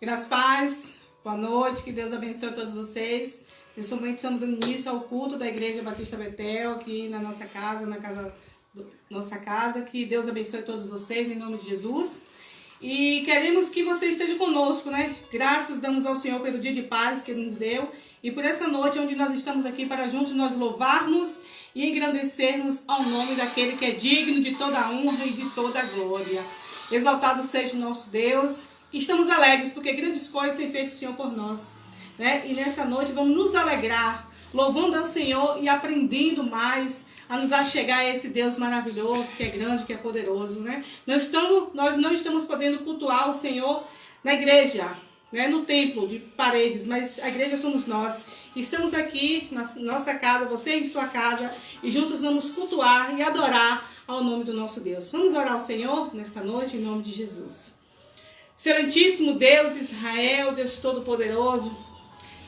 Graças a paz, boa noite, que Deus abençoe todos vocês. Nesse momento estamos dando início ao culto da Igreja Batista Betel, aqui na nossa casa, nossa casa. Que Deus abençoe todos vocês, em nome de Jesus. E queremos que você esteja conosco, né? Graças damos ao Senhor pelo dia de paz que Ele nos deu e por essa noite onde nós estamos aqui para juntos nós louvarmos e engrandecermos ao nome daquele que é digno de toda a honra e de toda a glória. Exaltado seja o nosso Deus. Estamos alegres porque grandes coisas tem feito o Senhor por nós, né? E nessa noite vamos nos alegrar, louvando ao Senhor e aprendendo mais a nos achegar a esse Deus maravilhoso, que é grande, que é poderoso, né? Nós não estamos podendo cultuar o Senhor na igreja, né? No templo de paredes, mas a igreja somos nós. Estamos aqui na nossa casa, você em sua casa, e juntos vamos cultuar e adorar ao nome do nosso Deus. Vamos orar ao Senhor nesta noite, em nome de Jesus. Excelentíssimo Deus de Israel, Deus Todo-Poderoso,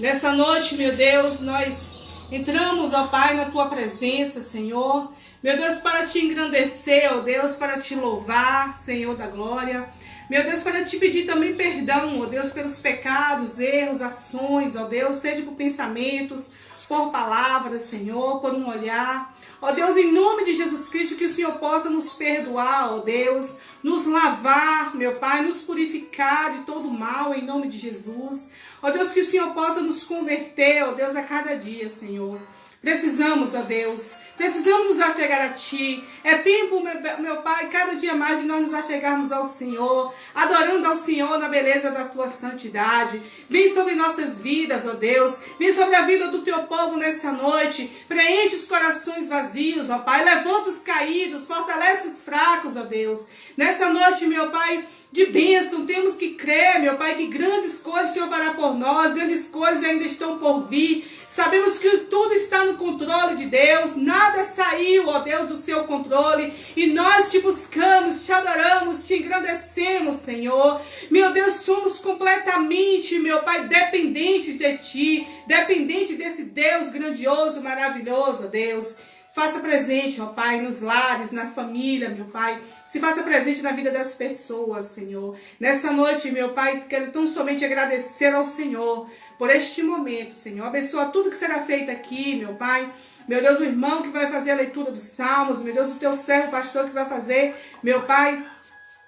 nessa noite, meu Deus, nós entramos, ó Pai, na Tua presença, Senhor. Meu Deus, para Te engrandecer, ó Deus, para Te louvar, Senhor da glória. Meu Deus, para Te pedir também perdão, ó Deus, pelos pecados, erros, ações, ó Deus, seja por pensamentos, por palavras, Senhor, por um olhar. Ó Deus, em nome de Jesus Cristo, que o Senhor possa nos perdoar, ó Deus, nos lavar, meu Pai, nos purificar de todo mal, em nome de Jesus. Ó Deus, que o Senhor possa nos converter, ó Deus, a cada dia, Senhor. Precisamos, ó Deus, precisamos nos achegar a Ti. É tempo, meu Pai, cada dia mais de nós nos achegarmos ao Senhor, adorando ao Senhor na beleza da Tua santidade. Vem sobre nossas vidas, ó Deus, vem sobre a vida do Teu povo nessa noite. Preenche os corações vazios, ó Pai, levanta os caídos, fortalece os fracos, ó Deus. Nessa noite, meu Pai, de bênção, temos que crer, meu Pai, que grandes coisas o Senhor fará por nós, grandes coisas ainda estão por vir. Sabemos que tudo está no controle de Deus, nada saiu, ó Deus, do seu controle, e nós Te buscamos, Te adoramos, Te engrandecemos, Senhor. Meu Deus, somos completamente, meu Pai, dependentes de Ti, dependentes desse Deus grandioso, maravilhoso, ó Deus. Faça presente, ó Pai, nos lares, na família, meu Pai. Se faça presente na vida das pessoas, Senhor. Nessa noite, meu Pai, quero tão somente agradecer ao Senhor por este momento, Senhor. Abençoa tudo que será feito aqui, meu Pai. Meu Deus, o irmão que vai fazer a leitura dos Salmos. Meu Deus, o Teu servo pastor que vai fazer, meu Pai,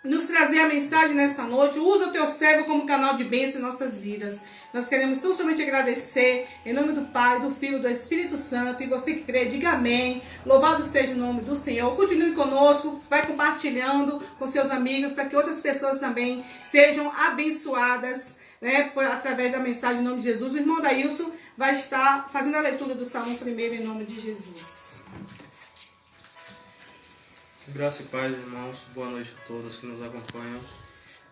nos trazer a mensagem nessa noite. Usa o Teu servo como canal de bênção em nossas vidas. Nós queremos tão somente agradecer em nome do Pai, do Filho e do Espírito Santo. E você que crê, diga amém. Louvado seja o nome do Senhor. Continue conosco, vai compartilhando com seus amigos para que outras pessoas também sejam abençoadas, né, através da mensagem em nome de Jesus. O irmão Daílson vai estar fazendo a leitura do Salmo primeiro em nome de Jesus. Graça e paz, irmãos. Boa noite a todos que nos acompanham.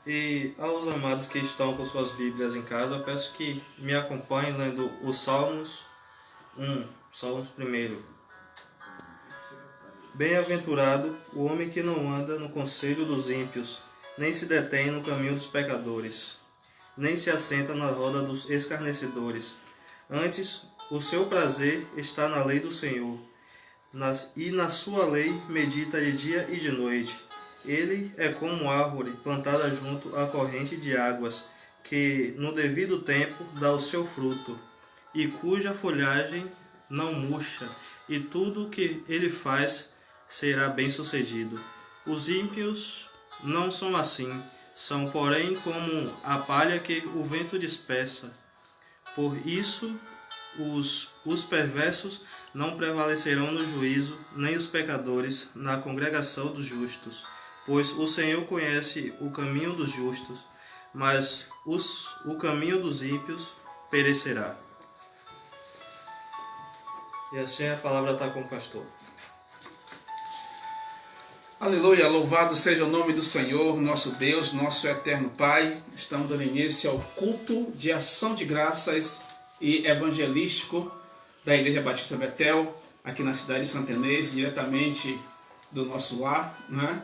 E aos amados que estão com suas Bíblias em casa, eu peço que me acompanhem lendo os Salmos 1, Salmos 1. Bem-aventurado o homem que não anda no conselho dos ímpios, nem se detém no caminho dos pecadores, nem se assenta na roda dos escarnecedores. Antes, o seu prazer está na lei do Senhor, e na sua lei medita de dia e de noite. Ele é como árvore plantada junto à corrente de águas, que no devido tempo dá o seu fruto, e cuja folhagem não murcha, e tudo o que ele faz será bem-sucedido. Os ímpios não são assim, são, porém, como a palha que o vento dispersa. Por isso, os perversos não prevalecerão no juízo, nem os pecadores na congregação dos justos. Pois o Senhor conhece o caminho dos justos, mas o caminho dos ímpios perecerá. E assim a palavra está com o pastor. Aleluia, louvado seja o nome do Senhor, nosso Deus, nosso eterno Pai. Estamos dando início ao culto de ação de graças e evangelístico da Igreja Batista Betel, aqui na cidade de Santa Inês, diretamente do nosso lar, né?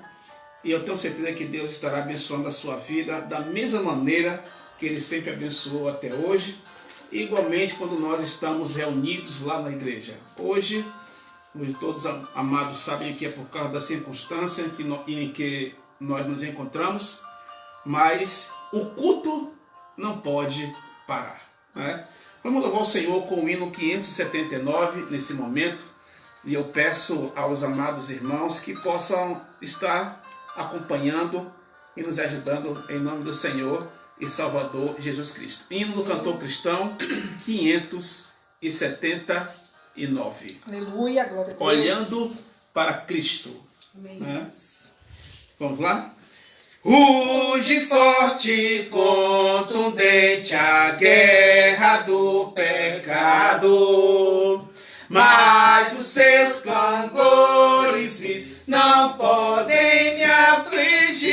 E eu tenho certeza que Deus estará abençoando a sua vida da mesma maneira que Ele sempre abençoou até hoje. E igualmente quando nós estamos reunidos lá na igreja. Hoje, todos amados sabem que é por causa da circunstância em que nós nos encontramos. Mas o culto não pode parar. Né? Vamos louvar o Senhor com o hino 579 nesse momento. E eu peço aos amados irmãos que possam estar acompanhando e nos ajudando em nome do Senhor e Salvador Jesus Cristo. Hino do cantor cristão 579. Aleluia, glória a Deus. Olhando para Cristo. Amém. Né? Vamos lá? Ruge forte, contundente a guerra do pecado, mas os seus clangores vis não podem me afligir.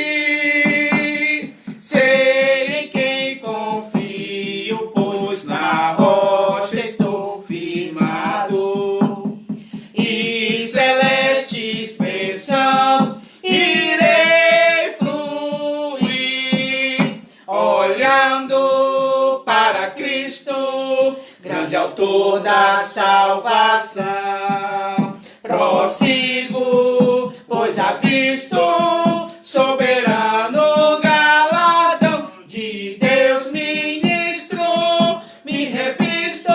Sei em quem confio, pois na rocha estou firmado, e celestes bênçãos irei fluir, olhando para Cristo, grande autor da salvação. Prossigo, pois avisto soberano galardão de Deus ministro, me revisto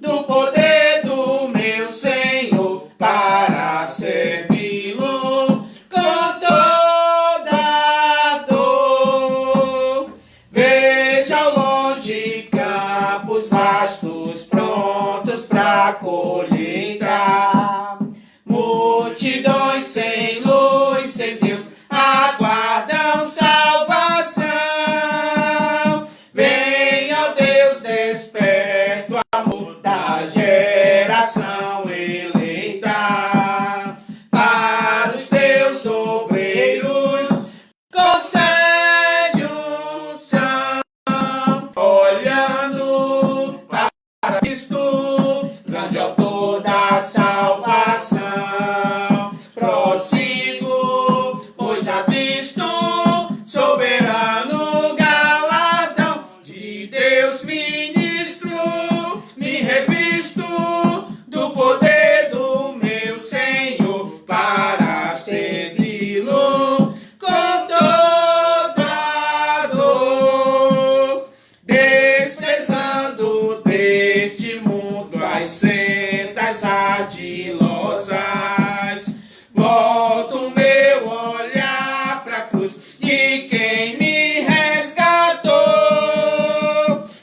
do poder do meu Senhor para servi-lo com toda dor. Veja ao longe campos vastos prontos para colheita, multidões sem luz, sem Deus, aguardam salvação. Venha, ó Deus, desperta o amor da geração eleita. Para os teus obreiros concede unção, olhando para Cristo, grande autor da salvação. Prossigo, pois avisto soberano galardão de Deus ministro, me revisto do poder do meu Senhor para servi-lo com toda dor, desprezando deste mundo as sendas ardilosas. Volto meu olhar para a cruz de quem me resgatou.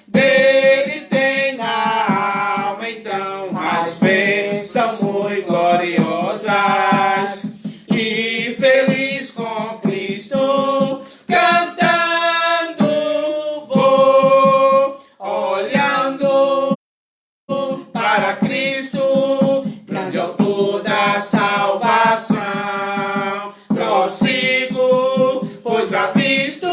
Dele tem na alma então as bênçãos muito gloriosas. E feliz com Cristo, cantando vou, olhando para Cristo, grande autor da salvação. Prossigo, pois avisto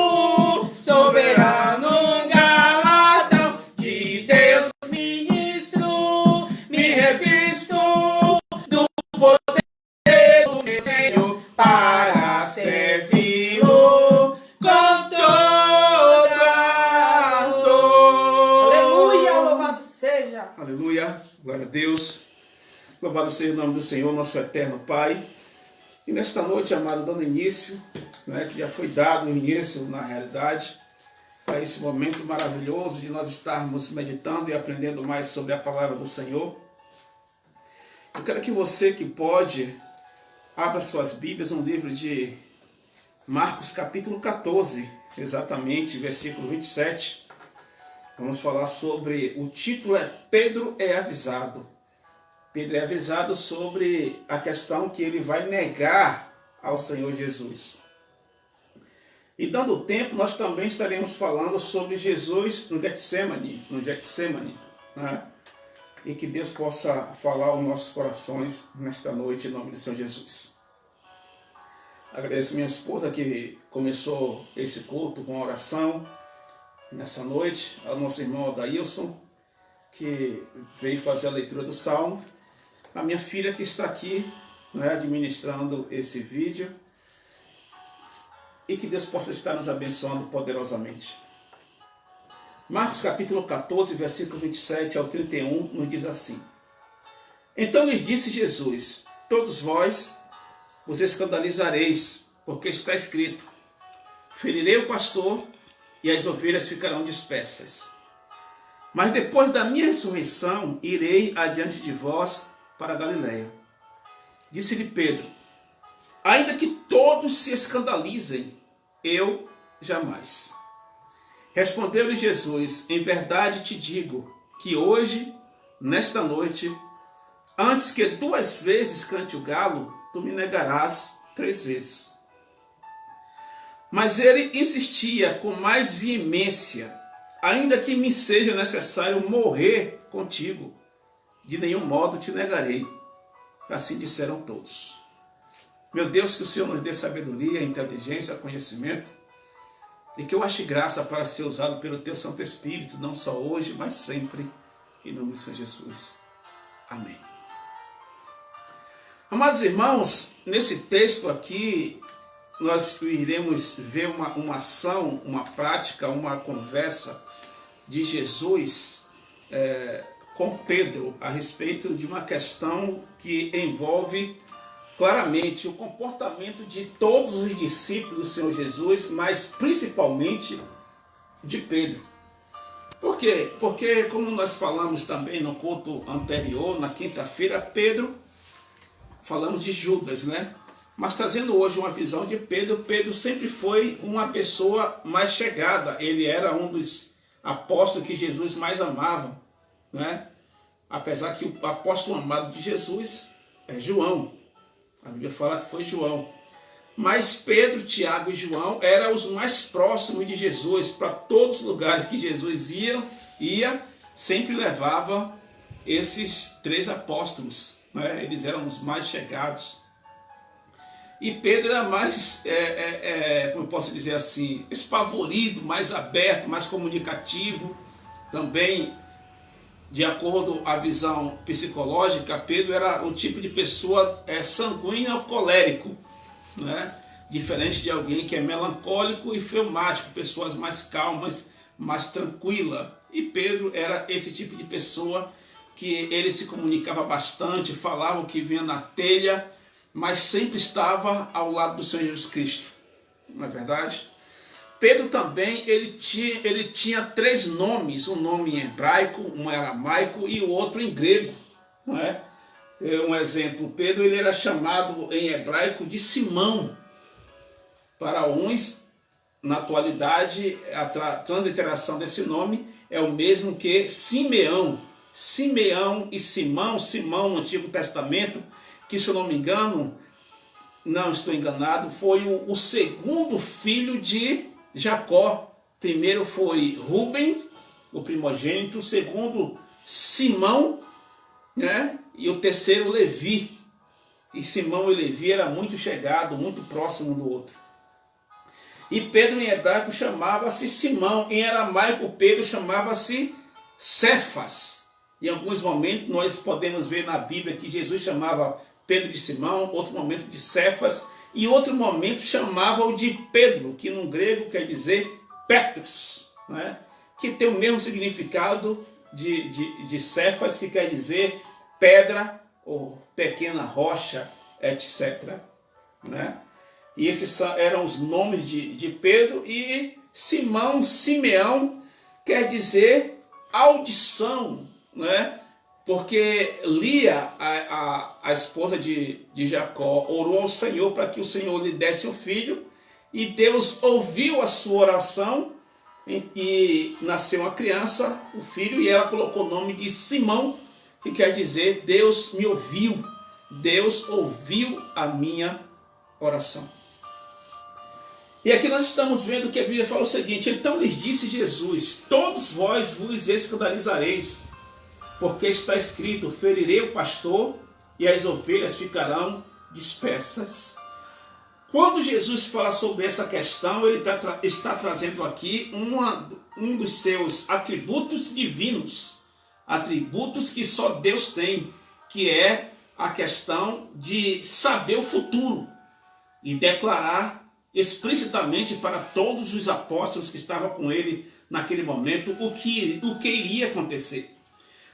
soberano galardão de Deus ministro, me revisto do poder do meu Senhor para servi-lo com toda dor. Aleluia, louvado seja. Aleluia, glória a Deus. Louvado seja o nome do Senhor, nosso eterno Pai. E nesta noite, amado, dando início, né, que já foi dado o início, na realidade, a esse momento maravilhoso de nós estarmos meditando e aprendendo mais sobre a palavra do Senhor. Eu quero que você que pode, abra suas Bíblias no livro de Marcos capítulo 14, exatamente, versículo 27. Vamos falar sobre, o título é Pedro é avisado. Pedro é avisado sobre a questão que ele vai negar ao Senhor Jesus. E dando tempo, nós também estaremos falando sobre Jesus no Getsemane, né? E que Deus possa falar aos nossos corações nesta noite, em nome do Senhor Jesus. Agradeço minha esposa que começou esse culto com oração nessa noite, ao nosso irmão Adailson, que veio fazer a leitura do Salmo, a minha filha que está aqui, né, administrando esse vídeo, e que Deus possa estar nos abençoando poderosamente. Marcos capítulo 14, versículo 27 ao 31, nos diz assim: Então lhes disse Jesus: Todos vós vos escandalizareis, porque está escrito: Ferirei o pastor, e as ovelhas ficarão dispersas. Mas depois da minha ressurreição, irei adiante de vós para a Galiléia. Disse-lhe Pedro: ainda que todos se escandalizem, eu jamais. Respondeu-lhe Jesus: em verdade te digo que hoje, nesta noite, antes que 2 vezes cante o galo, tu me negarás 3 vezes. Mas ele insistia com mais veemência: ainda que me seja necessário morrer contigo, de nenhum modo te negarei. Assim disseram todos. Meu Deus, que o Senhor nos dê sabedoria, inteligência, conhecimento, e que eu ache graça para ser usado pelo Teu Santo Espírito, não só hoje, mas sempre, em nome do Senhor Jesus. Amém. Amados irmãos, nesse texto aqui, nós iremos ver uma ação, uma prática, uma conversa de Jesus com Pedro a respeito de uma questão que envolve claramente o comportamento de todos os discípulos do Senhor Jesus, mas principalmente de Pedro. Por quê? Porque, como nós falamos também no culto anterior, na quinta-feira, Pedro, falamos de Judas, né? Mas trazendo hoje uma visão de Pedro, Pedro sempre foi uma pessoa mais chegada. Ele era um dos apóstolos que Jesus mais amava, né? Apesar que o apóstolo amado de Jesus é João. A Bíblia fala que foi João. Mas Pedro, Tiago e João eram os mais próximos de Jesus. Para todos os lugares que Jesus ia sempre levava esses 3 apóstolos, né? Eles eram os mais chegados. E Pedro era mais, como eu posso dizer assim, espavorido, mais aberto, mais comunicativo. Também, de acordo com a visão psicológica, Pedro era um tipo de pessoa sanguínea ou colérico, né? Diferente de alguém que é melancólico e fleumático, pessoas mais calmas, mais tranquilas. E Pedro era esse tipo de pessoa que ele se comunicava bastante, falava o que vinha na telha, mas sempre estava ao lado do Senhor Jesus Cristo, não é verdade? Pedro também, ele tinha 3 nomes, um nome em hebraico, um em aramaico e o outro em grego, não é? Um exemplo, Pedro ele era chamado em hebraico de Simão. Para uns, na atualidade, a transliteração desse nome é o mesmo que Simeão. Simeão e Simão, Simão no Antigo Testamento, que, se eu não me engano, não estou enganado, foi o segundo filho de Jacó. Primeiro foi Rubens, o primogênito, o segundo Simão, né? E o terceiro Levi. E Simão e Levi eram muito chegados, muito próximos do outro. E Pedro em hebraico chamava-se Simão, em aramaico Pedro chamava-se Cefas. Em alguns momentos nós podemos ver na Bíblia que Jesus chamava Pedro de Simão, outro momento de Cefas, e outro momento chamava-o de Pedro, que no grego quer dizer Petros, né? Que tem o mesmo significado de Cefas, que quer dizer pedra ou pequena rocha, etc. Né? E esses eram os nomes de Pedro. E Simão, Simeão, quer dizer audição, né? Porque Lia, a esposa de Jacó, orou ao Senhor para que o Senhor lhe desse um filho, e Deus ouviu a sua oração, e nasceu uma criança, o filho, e ela colocou o nome de Simão, que quer dizer Deus me ouviu, Deus ouviu a minha oração. E aqui nós estamos vendo que a Bíblia fala o seguinte: então lhes disse Jesus: todos vós vos escandalizareis, porque está escrito, ferirei o pastor e as ovelhas ficarão dispersas. Quando Jesus fala sobre essa questão, ele está trazendo aqui um dos seus atributos divinos, atributos que só Deus tem, que é a questão de saber o futuro e declarar explicitamente para todos os apóstolos que estavam com ele naquele momento o que iria acontecer.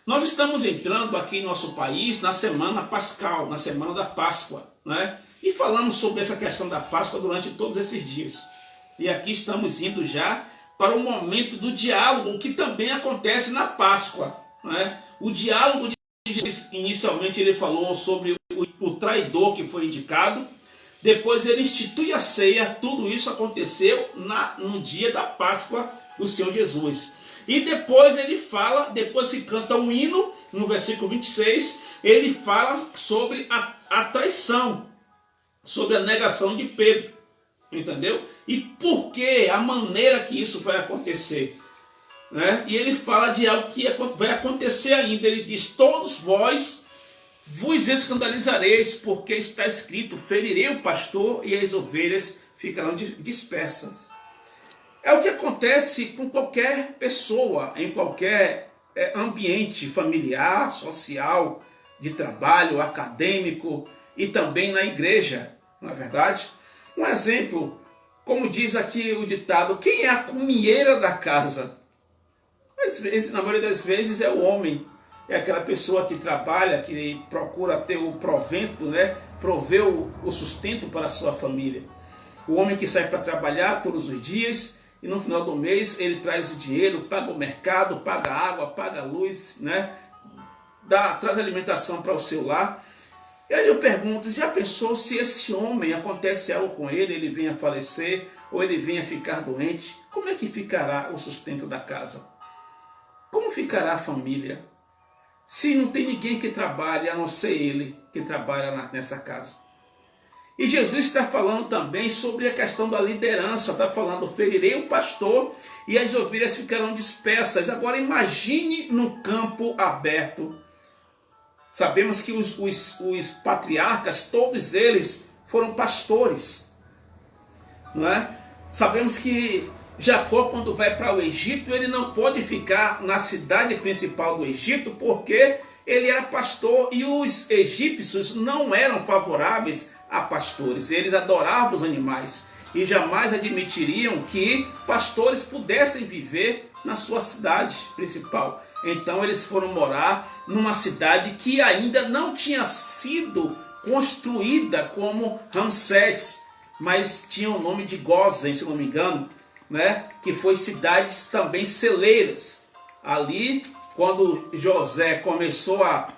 Nós estamos entrando aqui em nosso país na semana pascal, na semana da Páscoa, né? E falamos sobre essa questão da Páscoa durante todos esses dias. E aqui estamos indo já para o momento do diálogo, que também acontece na Páscoa, né? O diálogo de Jesus, inicialmente ele falou sobre o traidor que foi indicado, depois ele institui a ceia, tudo isso aconteceu no dia da Páscoa do Senhor Jesus. E depois ele fala, depois que canta um hino, no versículo 26, ele fala sobre a traição, sobre a negação de Pedro, entendeu? E por que, a maneira que isso vai acontecer, né? E ele fala de algo que vai acontecer ainda, ele diz: todos vós vos escandalizareis, porque está escrito: ferirei o pastor e as ovelhas ficarão dispersas. É o que acontece com qualquer pessoa, em qualquer ambiente familiar, social, de trabalho, acadêmico e também na igreja, não é verdade? Um exemplo, como diz aqui o ditado: quem é a cozinheira da casa? Às vezes, na maioria das vezes, é o homem. É aquela pessoa que trabalha, que procura ter o provento, né? Prover o sustento para a sua família. O homem que sai para trabalhar todos os dias e no final do mês ele traz o dinheiro, paga o mercado, paga a água, paga a luz, né? Traz alimentação para o seu lar. E aí eu pergunto: já pensou se esse homem acontece algo com ele, ele venha falecer ou ele venha ficar doente? Como é que ficará o sustento da casa? Como ficará a família? Se não tem ninguém que trabalhe, a não ser ele que trabalha nessa casa. E Jesus está falando também sobre a questão da liderança. Está falando: ferirei o pastor e as ovelhas ficarão dispersas. Agora imagine num campo aberto. Sabemos que os patriarcas, todos eles foram pastores, não é? Sabemos que Jacó, quando vai para o Egito, ele não pode ficar na cidade principal do Egito, porque ele era pastor e os egípcios não eram favoráveis a pastores. Eles adoravam os animais e jamais admitiriam que pastores pudessem viver na sua cidade principal. Então eles foram morar numa cidade que ainda não tinha sido construída como Ramsés, mas tinha o nome de Gósen, se não me engano, né? Que foi cidades também celeiros. Ali, quando José começou a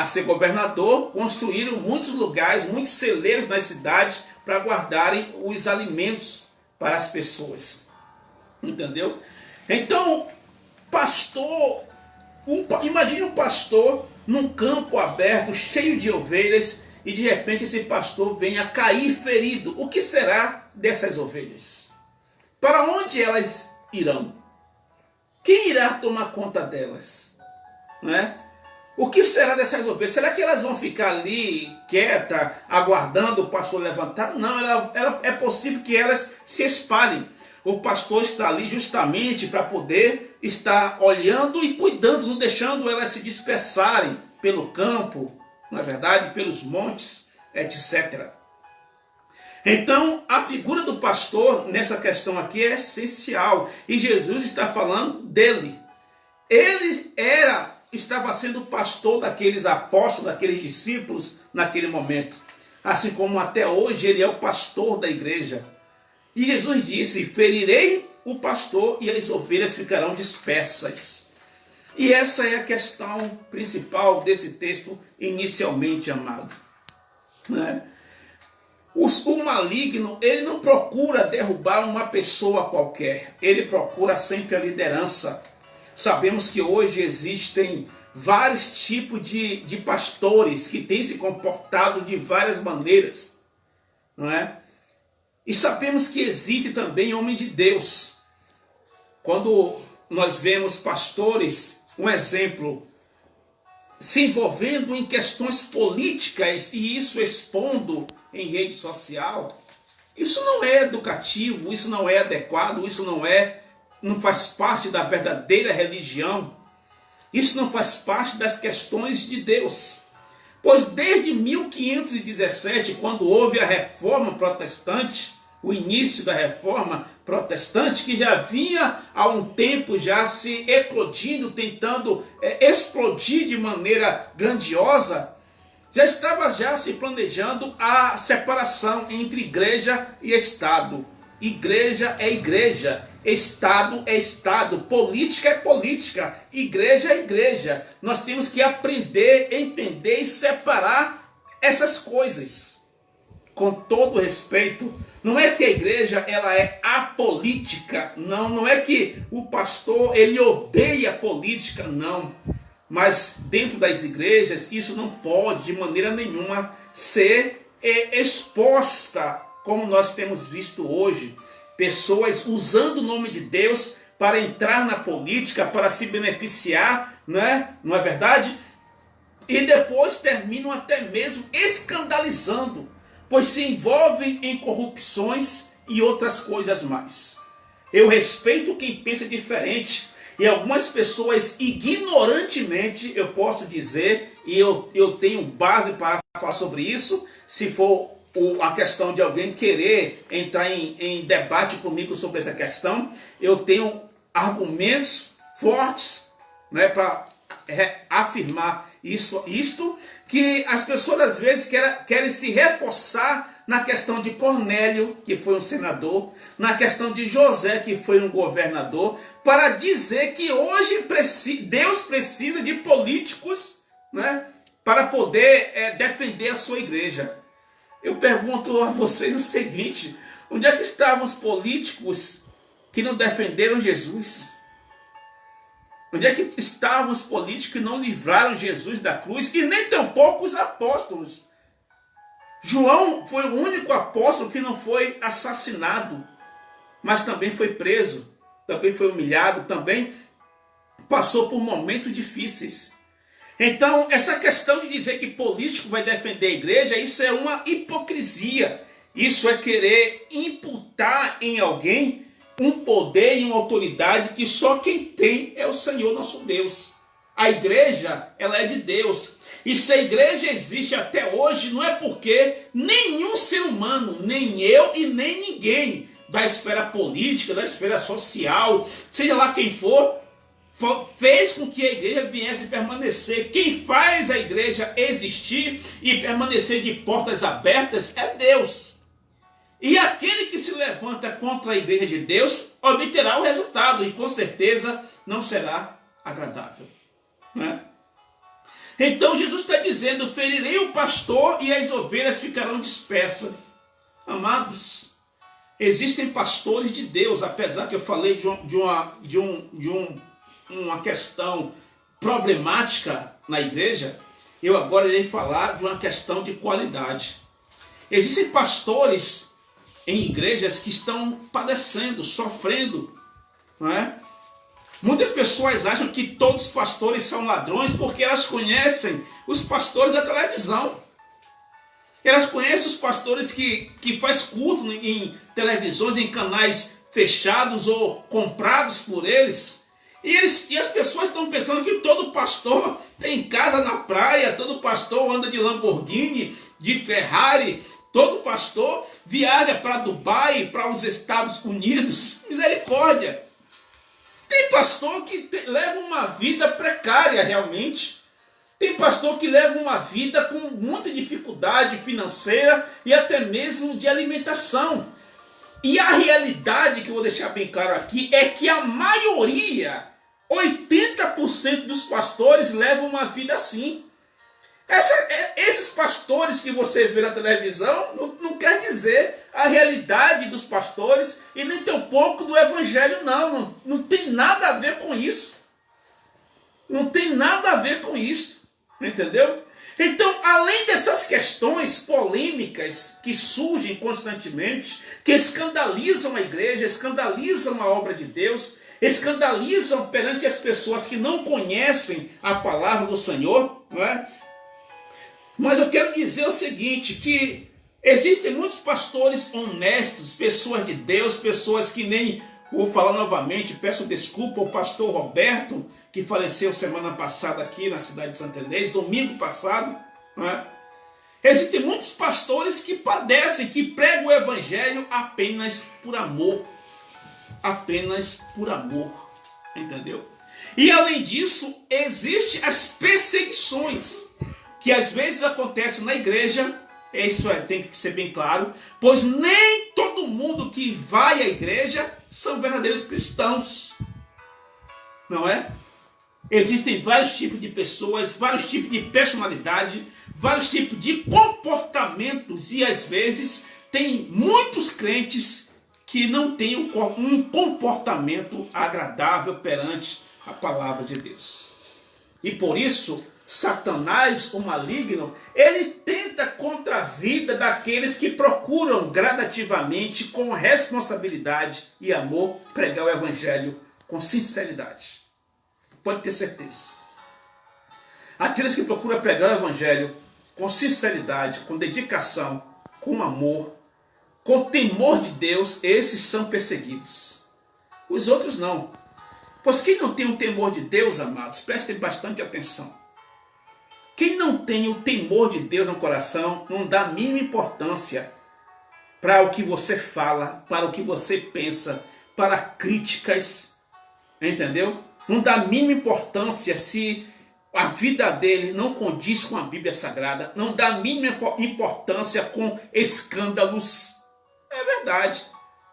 ser governador, construíram muitos lugares, muitos celeiros nas cidades para guardarem os alimentos para as pessoas. Entendeu? Então, pastor, imagine um pastor num campo aberto, cheio de ovelhas, e de repente esse pastor venha cair ferido. O que será dessas ovelhas? Para onde elas irão? Quem irá tomar conta delas? Né? O que será dessas ovelhas? Será que elas vão ficar ali quietas, aguardando o pastor levantar? Não, é possível que elas se espalhem. O pastor está ali justamente para poder estar olhando e cuidando, não deixando elas se dispersarem pelo campo, na verdade, pelos montes, etc. Então, a figura do pastor nessa questão aqui é essencial. E Jesus está falando dele. Ele estava sendo pastor daqueles apóstolos, daqueles discípulos naquele momento. Assim como até hoje ele é o pastor da igreja. E Jesus disse: ferirei o pastor e as ovelhas ficarão dispersas. E essa é a questão principal desse texto inicialmente, amado. Né? O maligno, ele não procura derrubar uma pessoa qualquer. Ele procura sempre a liderança. Sabemos que hoje existem vários tipos de pastores que têm se comportado de várias maneiras. Não é? E sabemos que existe também homem de Deus. Quando nós vemos pastores, um exemplo, se envolvendo em questões políticas e isso expondo em rede social, isso não é educativo, isso não é adequado, isso não faz parte da verdadeira religião, isso não faz parte das questões de Deus. Pois desde 1517, quando houve a Reforma Protestante, o início da Reforma Protestante, que já vinha há um tempo já se eclodindo, tentando explodir de maneira grandiosa, já estava se planejando a separação entre igreja e Estado. igreja é igreja, Estado é Estado, política é política, igreja é igreja. Nós temos que aprender, entender e separar essas coisas. Com todo respeito, não é que a igreja ela é apolítica, não é que o pastor ele odeia política, não. Mas dentro das igrejas isso não pode de maneira nenhuma ser exposta, como nós temos visto hoje. Pessoas usando o nome de Deus para entrar na política, para se beneficiar, né? Não é verdade? E depois terminam até mesmo escandalizando, pois se envolvem em corrupções e outras coisas mais. Eu respeito quem pensa diferente, e algumas pessoas ignorantemente, eu posso dizer, e eu tenho base para falar sobre isso, se for a questão de alguém querer entrar em debate comigo sobre essa questão, eu tenho argumentos fortes, né, para afirmar isto, que as pessoas às vezes querem se reforçar na questão de Cornélio, que foi um senador, na questão de José, que foi um governador, para dizer que hoje Deus precisa de políticos, né, para poder defender a sua igreja. Eu pergunto a vocês o seguinte: onde é que estavam os políticos que não defenderam Jesus? Onde é que estavam os políticos que não livraram Jesus da cruz? E nem tampouco os apóstolos. João foi o único apóstolo que não foi assassinado, mas também foi preso, também foi humilhado, também passou por momentos difíceis. Então, essa questão de dizer que político vai defender a igreja, isso é uma hipocrisia. Isso é querer imputar em alguém um poder e uma autoridade que só quem tem é o Senhor nosso Deus. A igreja, ela é de Deus. E se a igreja existe até hoje, não é porque nenhum ser humano, nem eu e nem ninguém da esfera política, da esfera social, seja lá quem for, fez com que a igreja viesse permanecer. Quem faz a igreja existir e permanecer de portas abertas é Deus. E aquele que se levanta contra a igreja de Deus obterá o resultado e com certeza não será agradável, né? Então Jesus está dizendo: ferirei o pastor e as ovelhas ficarão dispersas. Amados, existem pastores de Deus, apesar que eu falei de uma questão problemática na igreja, eu agora irei falar de uma questão de qualidade. Existem pastores em igrejas que estão padecendo, sofrendo, não é? Muitas pessoas acham que todos os pastores são ladrões porque elas conhecem os pastores da televisão. Elas conhecem os pastores que faz culto em televisões, em canais fechados ou comprados por eles. E as pessoas estão pensando que todo pastor tem casa na praia, todo pastor anda de Lamborghini, de Ferrari, todo pastor viaja para Dubai, para os Estados Unidos. Misericórdia! Tem pastor que leva uma vida precária realmente. Tem pastor que leva uma vida com muita dificuldade financeira e até mesmo de alimentação. E a realidade que eu vou deixar bem claro aqui é que a maioria, 80% dos pastores levam uma vida assim. Esses pastores que você vê na televisão não quer dizer a realidade dos pastores e nem tampouco do evangelho, não. Não tem nada a ver com isso. Não tem nada a ver com isso. Entendeu? Então, além dessas questões polêmicas que surgem constantemente, que escandalizam a igreja, escandalizam a obra de Deus, escandalizam perante as pessoas que não conhecem a palavra do Senhor, não é? Mas eu quero dizer o seguinte, que existem muitos pastores honestos, pessoas de Deus, pessoas que nem, vou falar novamente, peço desculpa ao pastor Roberto, que faleceu semana passada aqui na cidade de Santa Inês, domingo passado, não é? Existem muitos pastores que padecem, que pregam o evangelho apenas por amor. Apenas por amor, entendeu? E além disso, existem as perseguições, que às vezes acontecem na igreja, isso tem que ser bem claro, pois nem todo todo mundo que vai à igreja são verdadeiros cristãos. Não é? Existem vários tipos de pessoas, vários tipos de personalidade, vários tipos de comportamentos, e às vezes tem muitos crentes que não têm um comportamento agradável perante a palavra de Deus. E por isso, Satanás, o maligno, ele tenta contra a vida daqueles que procuram gradativamente, com responsabilidade e amor, pregar o evangelho com sinceridade. Pode ter certeza. Aqueles que procuram pregar o evangelho com sinceridade, com dedicação, com amor, com temor de Deus, esses são perseguidos. Os outros não. Pois quem não tem o temor de Deus, amados, prestem bastante atenção. Quem não tem o temor de Deus no coração não dá a mínima importância para o que você fala, para o que você pensa, para críticas, entendeu? Não dá a mínima importância se a vida dele não condiz com a Bíblia Sagrada, não dá a mínima importância com escândalos. É verdade,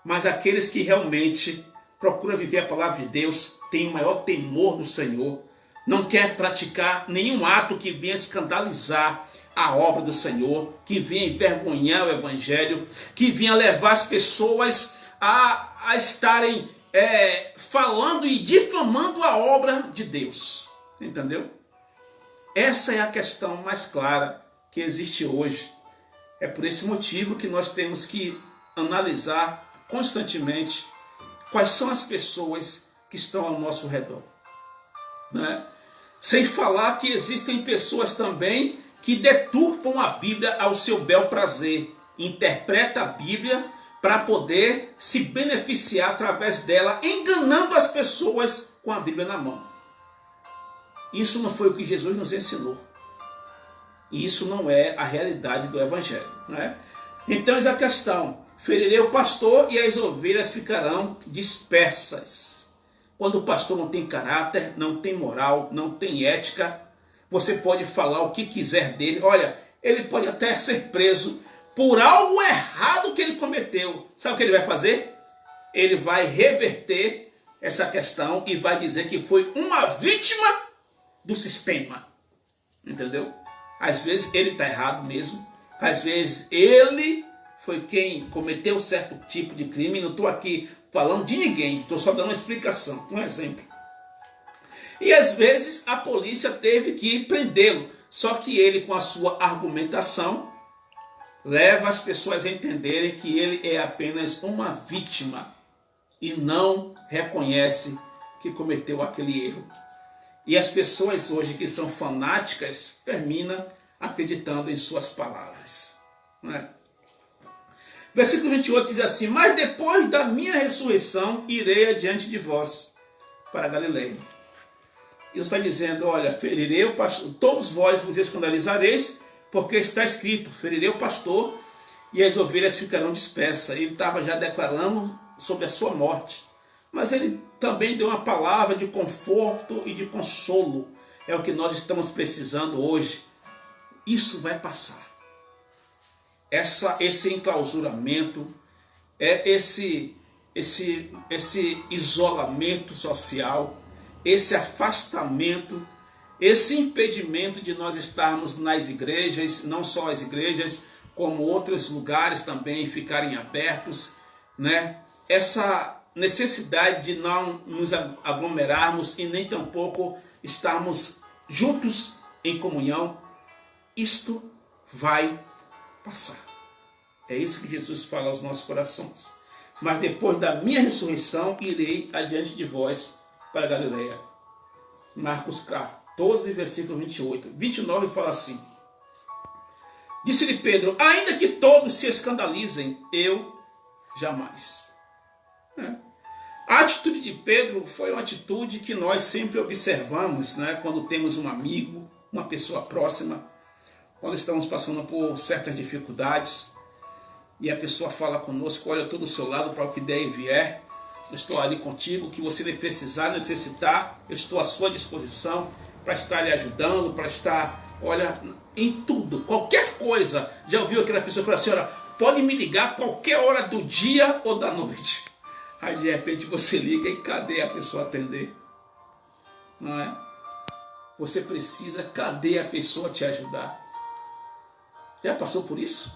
mas aqueles que realmente procuram viver a palavra de Deus têm o maior temor do Senhor, não quer praticar nenhum ato que venha escandalizar a obra do Senhor, que venha envergonhar o evangelho, que venha levar as pessoas a estarem falando e difamando a obra de Deus, entendeu? Essa é a questão mais clara que existe hoje. É por esse motivo que nós temos que analisar constantemente quais são as pessoas que estão ao nosso redor, né? Sem falar que existem pessoas também que deturpam a Bíblia ao seu bel prazer, interpreta a Bíblia para poder se beneficiar através dela, enganando as pessoas com a Bíblia na mão. Isso não foi o que Jesus nos ensinou. E isso não é a realidade do Evangelho, né? Então, essa é a questão. Ferirei o pastor e as ovelhas ficarão dispersas. Quando o pastor não tem caráter, não tem moral, não tem ética, você pode falar o que quiser dele. Olha, ele pode até ser preso por algo errado que ele cometeu. Sabe o que ele vai fazer? Ele vai reverter essa questão e vai dizer que foi uma vítima do sistema. Entendeu? Às vezes ele está errado mesmo. Às vezes ele foi quem cometeu certo tipo de crime. Não estou aqui falando de ninguém, estou só dando uma explicação, um exemplo. E às vezes a polícia teve que prendê-lo. Só que ele, com a sua argumentação, leva as pessoas a entenderem que ele é apenas uma vítima e não reconhece que cometeu aquele erro. E as pessoas hoje que são fanáticas terminam acreditando em suas palavras, não é? Versículo 28 diz assim: mas depois da minha ressurreição irei adiante de vós para a Galileia. Deus está dizendo: olha, ferirei o pastor, todos vós vos escandalizareis, porque está escrito, ferirei o pastor e as ovelhas ficarão dispersas. Ele estava já declarando sobre a sua morte. Mas ele também deu uma palavra de conforto e de consolo. É o que nós estamos precisando hoje. Isso vai passar. Esse enclausuramento, esse isolamento social, esse afastamento, esse impedimento de nós estarmos nas igrejas, não só as igrejas, como outros lugares também ficarem abertos, né? Essa necessidade de não nos aglomerarmos e nem tampouco estarmos juntos em comunhão, isto vai passar. É isso que Jesus fala aos nossos corações. Mas depois da minha ressurreição, irei adiante de vós para a Galileia. Marcos 14, versículo 28. 29 fala assim: disse-lhe Pedro: ainda que todos se escandalizem, eu jamais. A atitude de Pedro foi uma atitude que nós sempre observamos, né? Quando temos um amigo, uma pessoa próxima, quando estamos passando por certas dificuldades e a pessoa fala conosco: olha, eu estou do seu lado para o que der e vier, eu estou ali contigo, o que você precisar, necessitar, eu estou à sua disposição para estar lhe ajudando, para estar, olha, em tudo, qualquer coisa. Já ouviu aquela pessoa falar assim: olha, pode me ligar a qualquer hora do dia ou da noite. Aí de repente você liga e cadê a pessoa atender? Não é? Você precisa, cadê a pessoa te ajudar? Já passou por isso?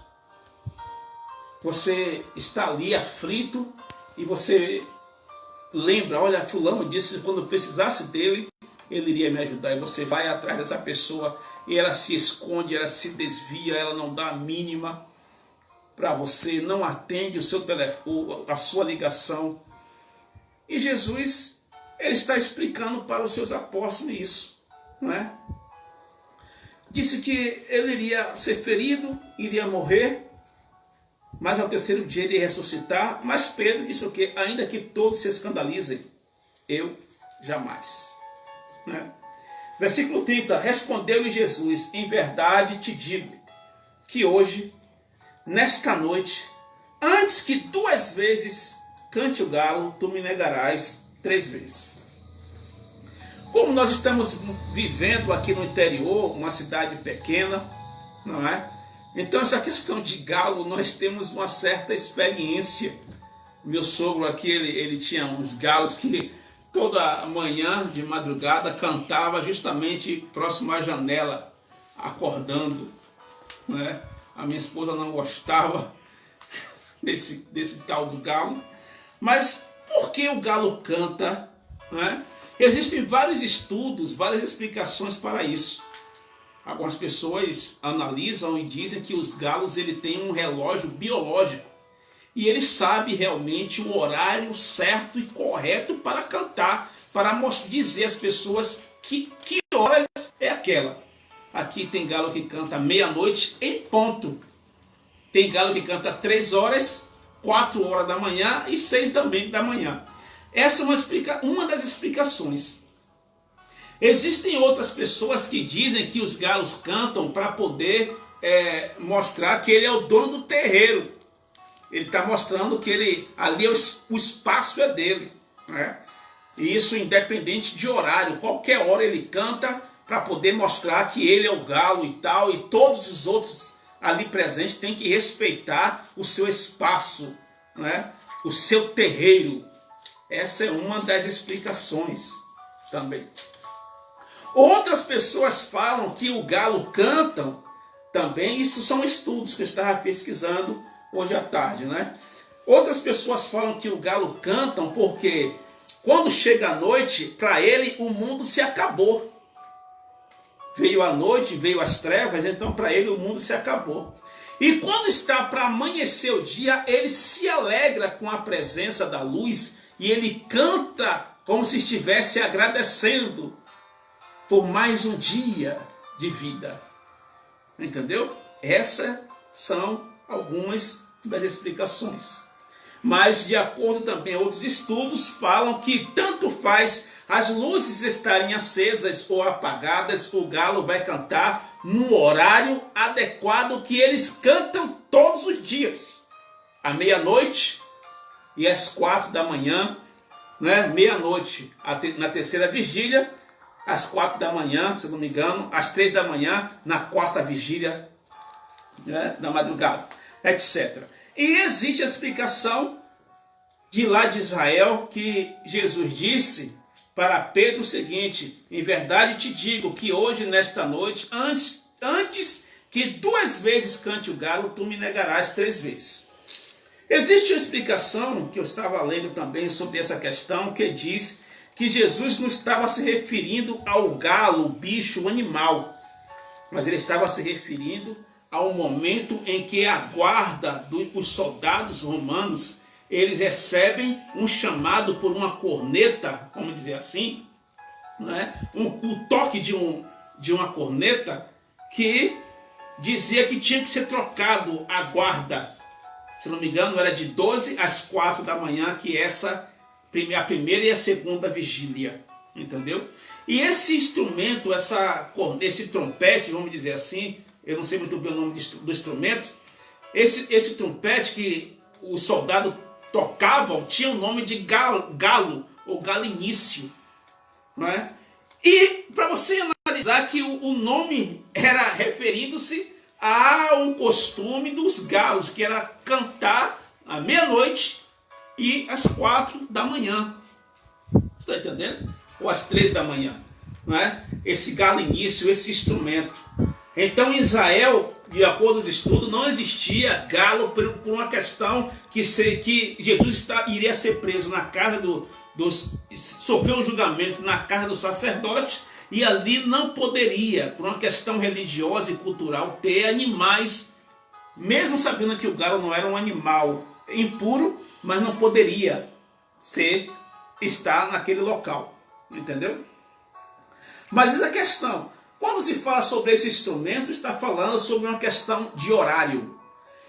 Você está ali aflito e você lembra, olha, fulano disse que quando eu precisasse dele, ele iria me ajudar. E você vai atrás dessa pessoa e ela se esconde, ela se desvia, ela não dá a mínima para você, não atende o seu telefone, a sua ligação. E Jesus, ele está explicando para os seus apóstolos isso, não é? Disse que ele iria ser ferido, iria morrer, mas ao terceiro dia ele ia ressuscitar. Mas Pedro disse o quê? Ainda que todos se escandalizem, eu jamais. Né? Versículo 30, respondeu-lhe Jesus, em verdade te digo, que hoje, nesta noite, antes que 2 vezes cante o galo, tu me negarás 3 vezes. Como nós estamos vivendo aqui no interior, uma cidade pequena, não é? Então essa questão de galo, nós temos uma certa experiência. Meu sogro aqui, ele tinha uns galos que toda manhã, de madrugada, cantava justamente próximo à janela, acordando, não é? A minha esposa não gostava desse tal do galo. Mas por que o galo canta? Não é? Existem vários estudos, várias explicações para isso. Algumas pessoas analisam e dizem que os galos ele tem um relógio biológico e ele sabe realmente o horário certo e correto para cantar, para dizer às pessoas que horas é aquela. Aqui tem galo que canta meia-noite em ponto. Tem galo que canta 3 horas, 4 horas da manhã e 6 também da manhã. Essa é uma das explicações. Existem outras pessoas que dizem que os galos cantam para poder mostrar que ele é o dono do terreiro. Ele está mostrando que ali o espaço é dele. Né? E isso independente de horário. Qualquer hora ele canta para poder mostrar que ele é o galo e tal. E todos os outros ali presentes têm que respeitar o seu espaço, né? O seu terreiro. Essa é uma das explicações também. Outras pessoas falam que o galo canta também, isso são estudos que eu estava pesquisando hoje à tarde, né? Outras pessoas falam que o galo canta porque quando chega a noite, para ele o mundo se acabou. Veio a noite, veio as trevas, então para ele o mundo se acabou. E quando está para amanhecer o dia, ele se alegra com a presença da luz e ele canta como se estivesse agradecendo por mais um dia de vida. Entendeu? Essas são algumas das explicações. Mas de acordo também com outros estudos, falam que tanto faz as luzes estarem acesas ou apagadas, o galo vai cantar no horário adequado que eles cantam todos os dias. À meia-noite e às 4 da manhã, né? Meia-noite na terceira vigília, às 4 da manhã, se não me engano, às 3 da manhã, na 4ª vigília, né? Da madrugada, etc. E existe a explicação de lá de Israel que Jesus disse para Pedro o seguinte: em verdade te digo que hoje, nesta noite, antes que 2 vezes cante o galo, tu me negarás 3 vezes. Existe uma explicação que eu estava lendo também sobre essa questão, que diz que Jesus não estava se referindo ao galo, o bicho, o animal, mas ele estava se referindo ao momento em que a guarda dos soldados romanos, eles recebem um chamado por uma corneta, vamos dizer assim, né? O toque de uma corneta que dizia que tinha que ser trocado a guarda. Se não me engano, era de 12 às 4 da manhã, que a primeira e a segunda vigília, entendeu? E esse instrumento, esse trompete, vamos dizer assim, eu não sei muito bem o nome do instrumento, esse trompete que o soldado tocavam tinha o nome de galo ou galinício, não é? E para você analisar que o nome era referindo-se há um costume dos galos, que era cantar à meia-noite e às 4 da manhã. Você está entendendo? Ou às 3 da manhã. Não é? Esse galo início, esse instrumento. Então, em Israel, de acordo com os estudos, não existia galo por uma questão que Jesus iria ser preso na casa sofreu um julgamento na casa do sacerdote, e ali não poderia, por uma questão religiosa e cultural, ter animais, mesmo sabendo que o galo não era um animal impuro, mas não poderia estar naquele local, entendeu? Mas essa questão, quando se fala sobre esse instrumento, está falando sobre uma questão de horário.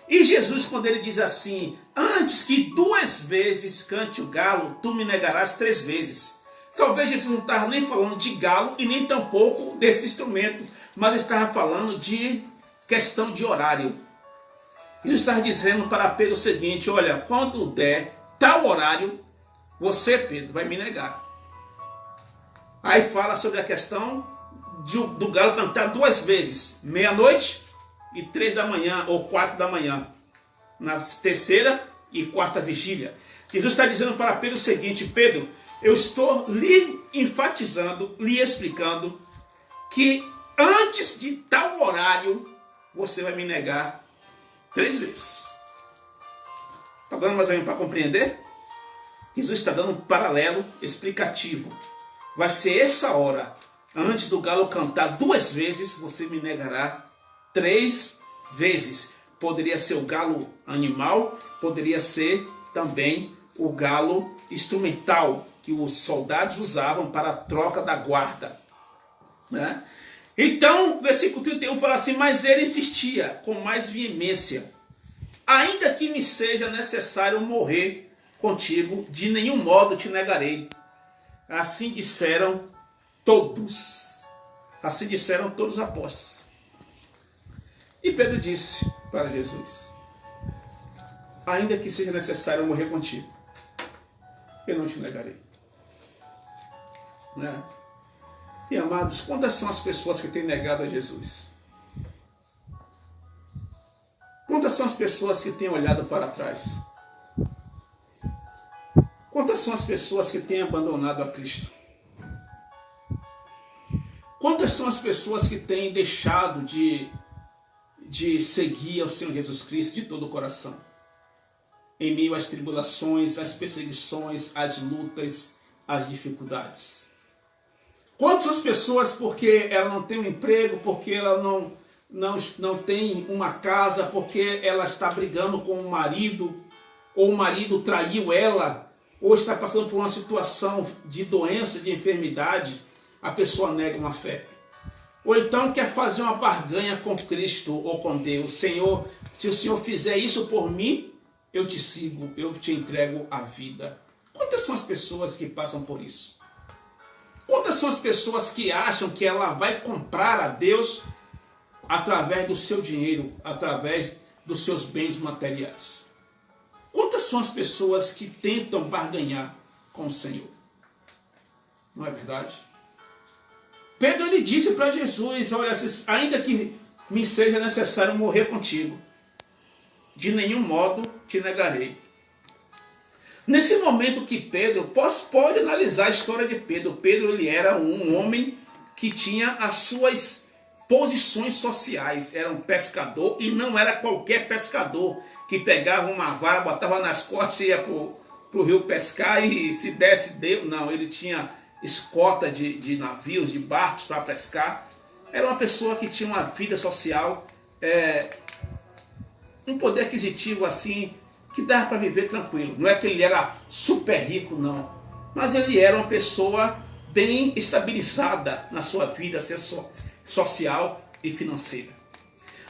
E Jesus, quando ele diz assim, antes que 2 vezes cante o galo, tu me negarás 3 vezes. Talvez Jesus não estava nem falando de galo e nem tampouco desse instrumento, mas estava falando de questão de horário. Jesus estava dizendo para Pedro o seguinte, olha, quando der tal horário, você, Pedro, vai me negar. Aí fala sobre a questão do galo cantar 2 vezes, meia-noite e 3 da manhã, ou 4 da manhã, na 3ª e 4ª vigília. Jesus está dizendo para Pedro o seguinte, Pedro, eu estou lhe enfatizando, lhe explicando, que antes de tal horário, você vai me negar 3 vezes. Está dando mais ou menos para compreender? Jesus está dando um paralelo explicativo. Vai ser essa hora, antes do galo cantar 2 vezes, você me negará 3 vezes. Poderia ser o galo animal, poderia ser também o galo instrumental, que os soldados usavam para a troca da guarda. Né? Então, versículo 31 fala assim, mas ele insistia com mais veemência, ainda que me seja necessário morrer contigo, de nenhum modo te negarei. Assim disseram todos. Assim disseram todos os apóstolos. E Pedro disse para Jesus, ainda que seja necessário morrer contigo, eu não te negarei. Né? E amados, quantas são as pessoas que têm negado a Jesus? Quantas são as pessoas que têm olhado para trás? Quantas são as pessoas que têm abandonado a Cristo? Quantas são as pessoas que têm deixado de seguir ao Senhor Jesus Cristo de todo o coração? Em meio às tribulações, às perseguições, às lutas, às dificuldades. Quantas são as pessoas porque ela não tem um emprego, porque ela não tem uma casa, porque ela está brigando com o marido, ou o marido traiu ela, ou está passando por uma situação de doença, de enfermidade, a pessoa nega uma fé. Ou então quer fazer uma barganha com Cristo ou com Deus. Senhor, se o Senhor fizer isso por mim, eu te sigo, eu te entrego a vida. Quantas são as pessoas que passam por isso? Quantas são as pessoas que acham que ela vai comprar a Deus através do seu dinheiro, através dos seus bens materiais? Quantas são as pessoas que tentam barganhar com o Senhor? Não é verdade? Pedro ele disse para Jesus, olha, ainda que me seja necessário morrer contigo, de nenhum modo te negarei. Nesse momento que Pedro, pode analisar a história de Pedro. Pedro ele era um homem que tinha as suas posições sociais. Era um pescador e não era qualquer pescador que pegava uma vara, botava nas costas e ia para o rio pescar e se desse, deu. Não, ele tinha escota de navios, de barcos para pescar. Era uma pessoa que tinha uma vida social, um poder aquisitivo assim, que dava para viver tranquilo. Não é que ele era super rico, não. Mas ele era uma pessoa bem estabilizada na sua vida social e financeira.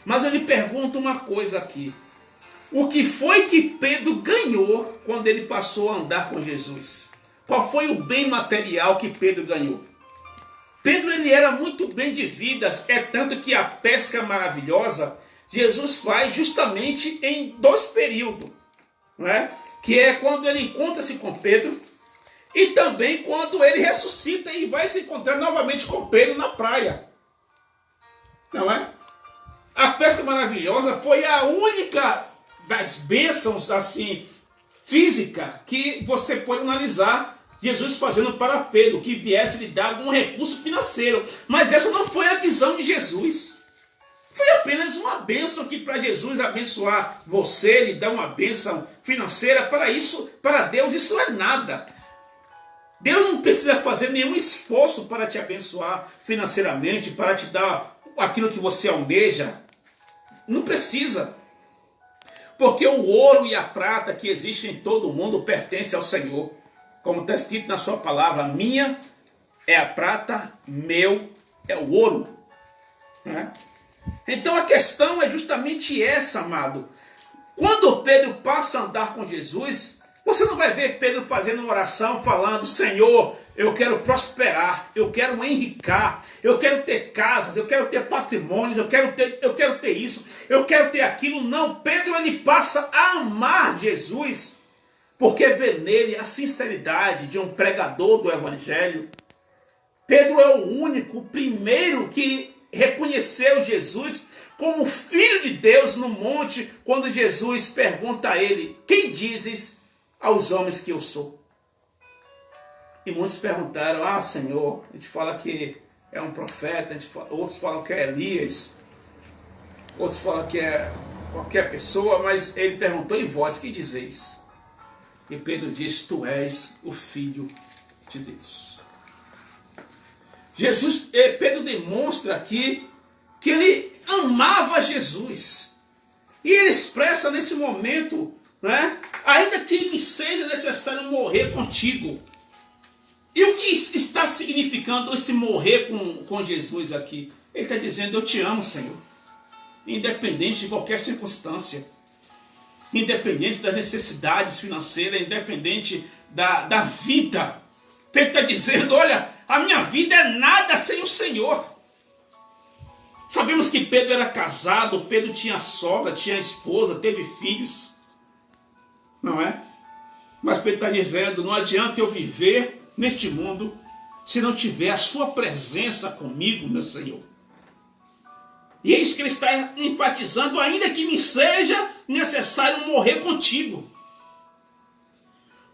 Mas eu lhe pergunto uma coisa aqui. O que foi que Pedro ganhou quando ele passou a andar com Jesus? Qual foi o bem material que Pedro ganhou? Pedro ele era muito bem de vidas, é tanto que a pesca maravilhosa Jesus faz justamente em 2 períodos. Não é? Que é quando ele encontra-se com Pedro e também quando ele ressuscita e vai se encontrar novamente com Pedro na praia. Não é? A pesca maravilhosa foi a única das bênçãos assim física que você pode analisar Jesus fazendo para Pedro, que viesse lhe dar algum recurso financeiro. Mas essa não foi a visão de Jesus. Foi apenas uma bênção que para Jesus abençoar você, lhe dar uma bênção financeira, para Deus isso é nada. Deus não precisa fazer nenhum esforço para te abençoar financeiramente, para te dar aquilo que você almeja. Não precisa. Porque o ouro e a prata que existem em todo o mundo pertencem ao Senhor. Como está escrito na sua palavra, minha é a prata, meu é o ouro. Né? Então a questão é justamente essa, amado. Quando Pedro passa a andar com Jesus, você não vai ver Pedro fazendo uma oração falando: Senhor, eu quero prosperar, eu quero enricar, eu quero ter casas, eu quero ter patrimônios, eu quero ter isso, eu quero ter aquilo. Não, Pedro ele passa a amar Jesus, porque vê nele a sinceridade de um pregador do Evangelho. Pedro é o único, o primeiro que reconheceu Jesus como Filho de Deus no monte, quando Jesus pergunta a ele: quem dizes aos homens que eu sou? E muitos perguntaram: ah, Senhor, a gente fala que é um profeta, outros falam que é Elias, outros falam que é qualquer pessoa, mas ele perguntou: e vós, que dizeis? E Pedro diz: tu és o Filho de Deus. Pedro demonstra aqui que ele amava Jesus. E ele expressa nesse momento, né, ainda que me seja necessário morrer contigo. E o que está significando esse morrer com Jesus aqui? Ele está dizendo: eu te amo, Senhor. Independente de qualquer circunstância. Independente das necessidades financeiras, independente da vida. Pedro está dizendo: olha, a minha vida é nada sem o Senhor. Sabemos que Pedro era casado, Pedro tinha sogra, tinha esposa, teve filhos. Não é? Mas Pedro está dizendo: não adianta eu viver neste mundo se não tiver a sua presença comigo, meu Senhor. E é isso que ele está enfatizando: ainda que me seja necessário morrer contigo.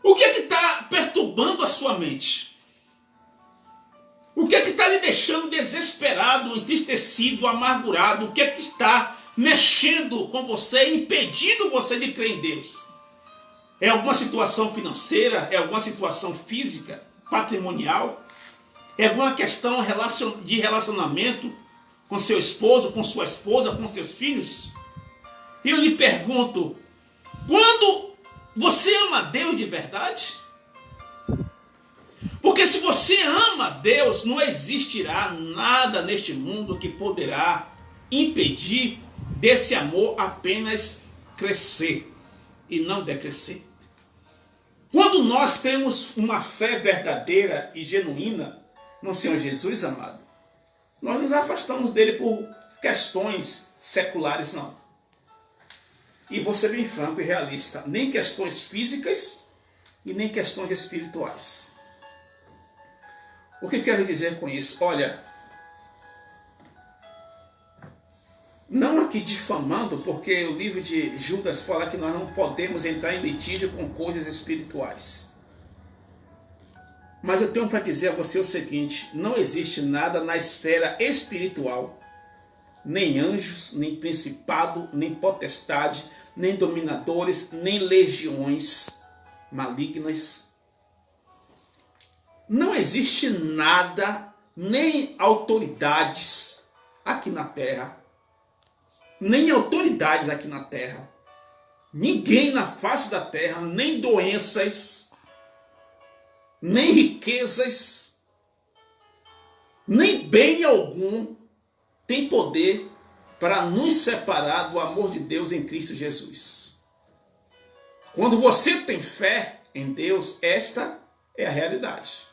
O que é que está perturbando a sua mente? O que é que está lhe deixando desesperado, entristecido, amargurado? O que é que está mexendo com você, impedindo você de crer em Deus? É alguma situação financeira? É alguma situação física, patrimonial? É alguma questão de relacionamento com seu esposo, com sua esposa, com seus filhos? E eu lhe pergunto: quando você ama Deus de verdade? Porque se você ama Deus, não existirá nada neste mundo que poderá impedir desse amor apenas crescer e não decrescer. Quando nós temos uma fé verdadeira e genuína no Senhor Jesus, amado, nós nos afastamos dele por questões seculares, não. E vou ser bem franco e realista: nem questões físicas e nem questões espirituais. O que quero dizer com isso? Olha, não aqui difamando, porque o livro de Judas fala que nós não podemos entrar em litígio com coisas espirituais. Mas eu tenho para dizer a você o seguinte: não existe nada na esfera espiritual, nem anjos, nem principado, nem potestade, nem dominadores, nem legiões malignas. Não existe nada, nem autoridades aqui na terra, nem autoridades aqui na terra, ninguém na face da terra, nem doenças, nem riquezas, nem bem algum tem poder para nos separar do amor de Deus em Cristo Jesus. Quando você tem fé em Deus, esta é a realidade.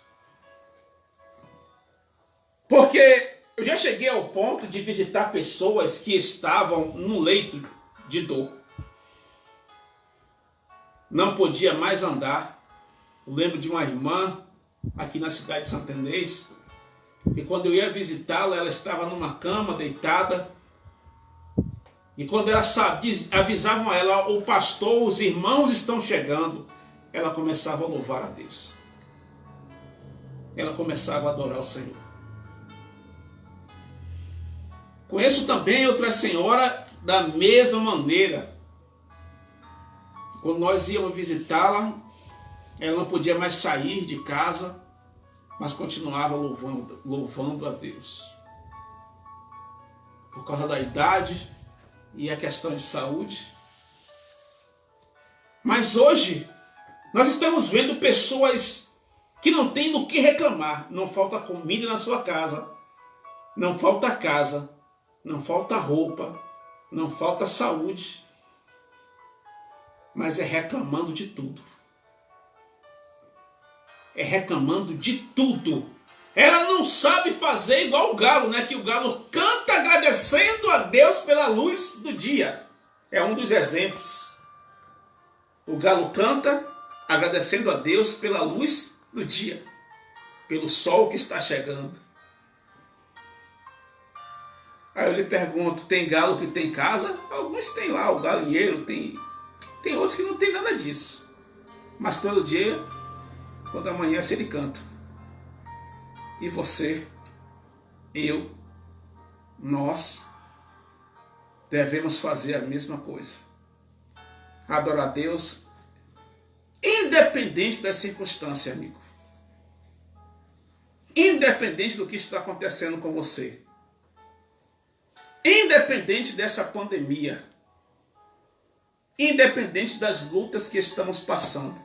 Porque eu já cheguei ao ponto de visitar pessoas que estavam no leito de dor. Não podia mais andar. Eu lembro de uma irmã aqui na cidade de Santa Inês, e quando eu ia visitá-la, ela estava numa cama deitada, E quando ela avisavam a ela, o pastor, os irmãos estão chegando, ela começava a louvar a Deus. Ela começava a adorar o Senhor. Conheço também outra senhora da mesma maneira. Quando nós íamos visitá-la, ela não podia mais sair de casa, mas continuava louvando a Deus. Por causa da idade e a questão de saúde. Mas hoje, nós estamos vendo pessoas que não têm do que reclamar. Não falta comida na sua casa, não falta casa, não falta roupa, não falta saúde, mas é reclamando de tudo. É reclamando de tudo. Ela não sabe fazer igual o galo, né? Que o galo canta agradecendo a Deus pela luz do dia. É um dos exemplos. O galo canta agradecendo a Deus pela luz do dia, pelo sol que está chegando. Aí eu lhe pergunto, tem galo que tem casa? Alguns tem lá, o galinheiro, tem outros que não tem nada disso. Mas todo dia, quando amanhece, ele canta. E você, eu, nós devemos fazer a mesma coisa. Adorar a Deus, independente da circunstância, amigo. Independente do que está acontecendo com você. Independente dessa pandemia. Independente das lutas que estamos passando.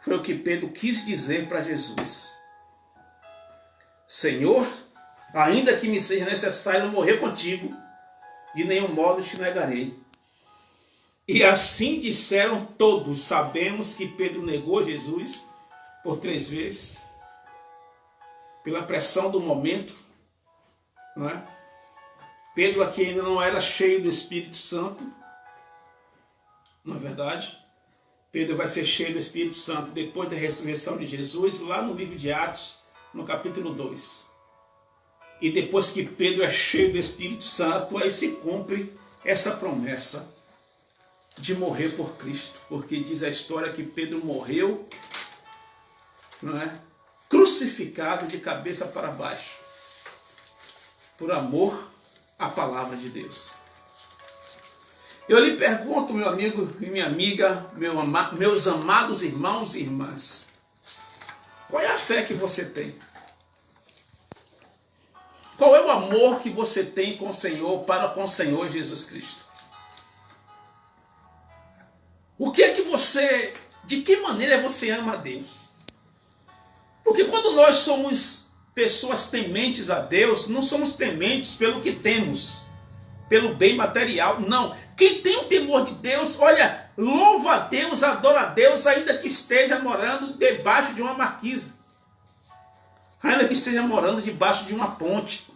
Foi o que Pedro quis dizer para Jesus. Senhor, ainda que me seja necessário morrer contigo, de nenhum modo te negarei. E assim disseram todos. Sabemos que Pedro negou Jesus por 3 vezes. Pela pressão do momento. Não é? Pedro aqui ainda não era cheio do Espírito Santo. Não é verdade? Pedro vai ser cheio do Espírito Santo depois da ressurreição de Jesus, lá no livro de Atos, no capítulo 2. E depois que Pedro é cheio do Espírito Santo, aí se cumpre essa promessa de morrer por Cristo. Porque diz a história que Pedro morreu, não é? Crucificado de cabeça para baixo, por amor à palavra de Deus. Eu lhe pergunto, meu amigo e minha amiga, meus amados irmãos e irmãs, qual é a fé que você tem? Qual é o amor que você tem com o Senhor, para com o Senhor Jesus Cristo? O que é que você, de que maneira você ama a Deus? Porque quando nós somos pessoas tementes a Deus, não somos tementes pelo que temos, pelo bem material, não. Quem tem o temor de Deus, olha, louva a Deus, adora a Deus, ainda que esteja morando debaixo de uma marquise. Ainda que esteja morando debaixo de uma ponte.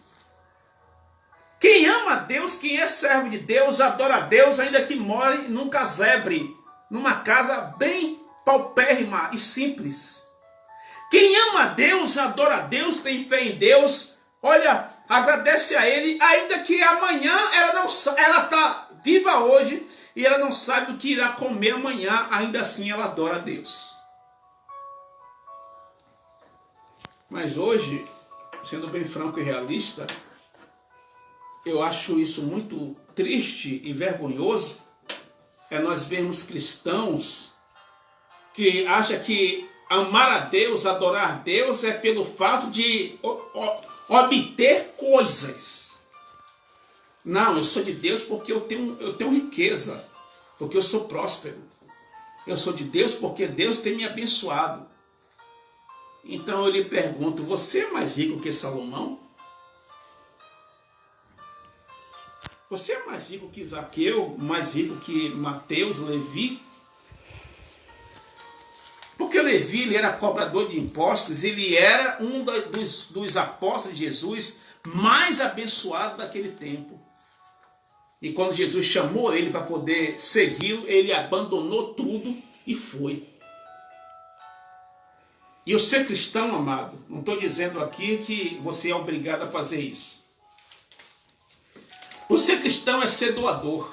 Quem ama a Deus, quem é servo de Deus, adora a Deus, ainda que more num casebre, numa casa bem paupérrima e simples. Quem ama a Deus, adora a Deus, tem fé em Deus, olha, agradece a Ele, ainda que amanhã ela está viva hoje e ela não sabe o que irá comer amanhã, ainda assim ela adora a Deus. Mas hoje, sendo bem franco e realista, eu acho isso muito triste e vergonhoso, é nós vermos cristãos que acham que amar a Deus, adorar a Deus é pelo fato de obter coisas. Não, eu sou de Deus porque eu tenho riqueza, porque eu sou próspero. Eu sou de Deus porque Deus tem me abençoado. Então eu lhe pergunto, você é mais rico que Salomão? Você é mais rico que Zaqueu, mais rico que Mateus, Levi? Porque Levi, ele era cobrador de impostos, ele era um dos apóstolos de Jesus mais abençoado daquele tempo. E quando Jesus chamou ele para poder segui-lo, ele abandonou tudo e foi. E o ser cristão, amado, não estou dizendo aqui que você é obrigado a fazer isso. O ser cristão é ser doador.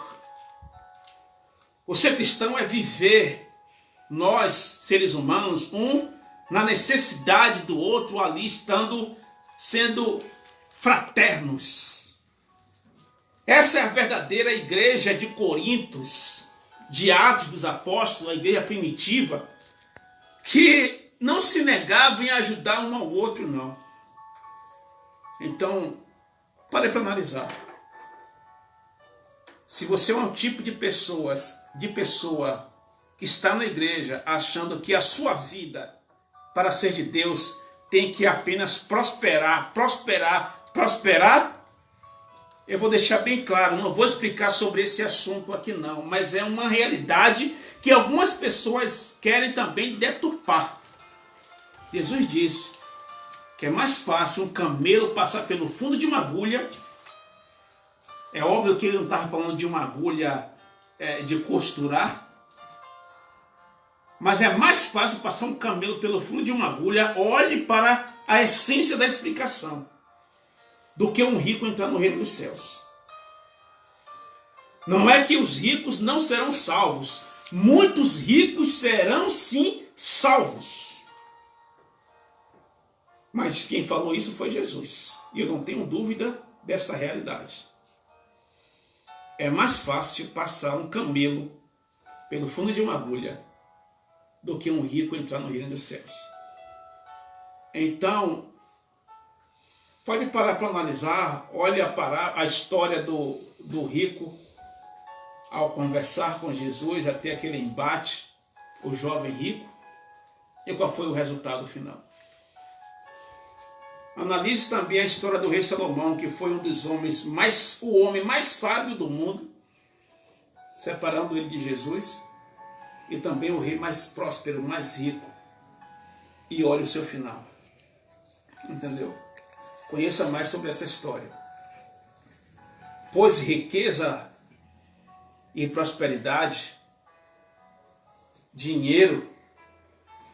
O ser cristão é viver, nós, seres humanos, na necessidade do outro ali, sendo fraternos. Essa é a verdadeira igreja de Corintos, de Atos dos Apóstolos, a igreja primitiva, que não se negava em ajudar um ao outro, não. Então, pare para analisar. Se você é um tipo de pessoa que está na igreja achando que a sua vida, para ser de Deus, tem que apenas prosperar, eu vou deixar bem claro, não vou explicar sobre esse assunto aqui não, mas é uma realidade que algumas pessoas querem também deturpar. Jesus disse que é mais fácil um camelo passar pelo fundo de uma agulha. É óbvio que ele não estava falando de uma agulha de costurar, mas é mais fácil passar um camelo pelo fundo de uma agulha, olhe para a essência da explicação, do que um rico entrar no reino dos céus. Não é que os ricos não serão salvos, muitos ricos serão sim salvos. Mas quem falou isso foi Jesus, e eu não tenho dúvida desta realidade. É mais fácil passar um camelo pelo fundo de uma agulha do que um rico entrar no reino dos céus. Então, pode parar para analisar, olha para a história do rico ao conversar com Jesus, até aquele embate, o jovem rico, e qual foi o resultado final. Analise também a história do rei Salomão, que foi um dos homens o homem mais sábio do mundo, separando ele de Jesus, e também o rei mais próspero, mais rico. E olhe o seu final. Entendeu? Conheça mais sobre essa história. Pois riqueza e prosperidade, dinheiro,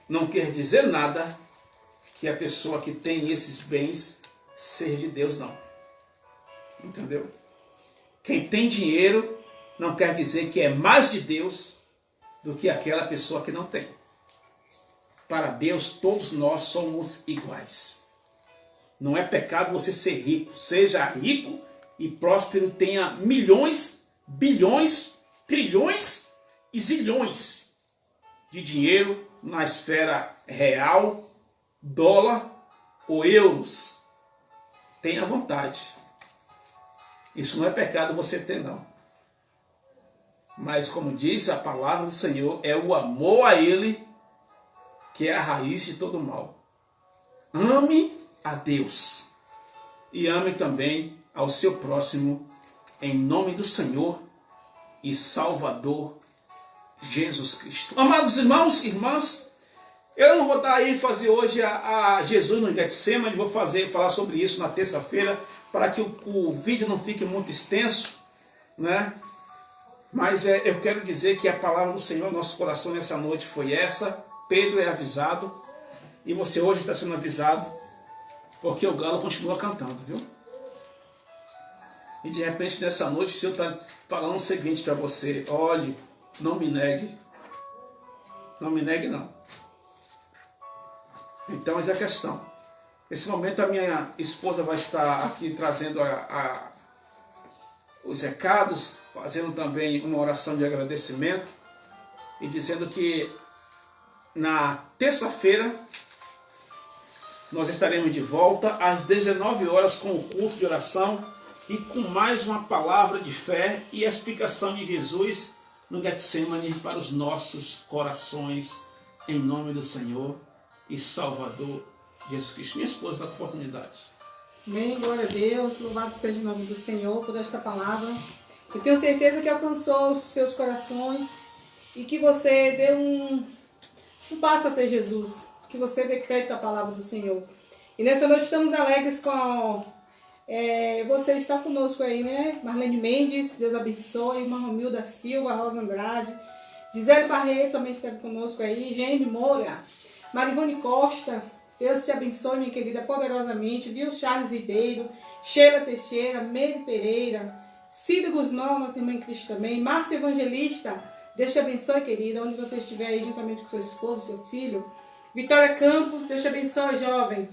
não quer dizer nada que a pessoa que tem esses bens seja de Deus, não. Entendeu? Quem tem dinheiro não quer dizer que é mais de Deus do que aquela pessoa que não tem. Para Deus, todos nós somos iguais. Não é pecado você ser rico. Seja rico e próspero, tenha milhões, bilhões, trilhões e zilhões de dinheiro na esfera real, dólar ou euros. Tenha vontade. Isso não é pecado você ter, não. Mas como diz a palavra do Senhor, é o amor a Ele que é a raiz de todo mal. Ame a Deus e ame também ao seu próximo, em nome do Senhor e Salvador Jesus Cristo. Amados irmãos e irmãs, eu não vou dar ênfase hoje a Jesus no Getsemane, vou falar sobre isso na terça-feira, para que o vídeo não fique muito extenso, né? Mas eu quero dizer que a palavra do Senhor no nosso coração nessa noite foi essa. Pedro é avisado, e você hoje está sendo avisado, porque o galo continua cantando, viu? E de repente nessa noite o Senhor está falando o seguinte para você: olhe, não me negue. Não me negue, não. Então essa é a questão. Nesse momento a minha esposa vai estar aqui trazendo os recados, fazendo também uma oração de agradecimento e dizendo que na terça-feira nós estaremos de volta às 19 horas com o culto de oração e com mais uma palavra de fé e a explicação de Jesus no Getsemane para os nossos corações, em nome do Senhor e Salvador Jesus Cristo. Minha esposa dá oportunidade. Amém, glória a Deus, louvado seja o nome do Senhor por esta palavra. Eu tenho certeza que alcançou os seus corações e que você deu um passo até Jesus, que você dê crédito à palavra do Senhor. E nessa noite estamos alegres com você está conosco aí, né? Marlene Mendes, Deus abençoe, irmã Romilda Silva, Rosa Andrade, Gisele Barreto também esteve conosco aí, Jaime Moura, Marivone Costa, Deus te abençoe, minha querida, poderosamente, viu? Charles Ribeiro, Sheila Teixeira, Meire Pereira, Cida Guzmão, nossa irmã em Cristo também. Márcia Evangelista, Deus te abençoe, querida, onde você estiver aí, juntamente com seu esposo, seu filho. Vitória Campos, Deus te abençoe, jovem.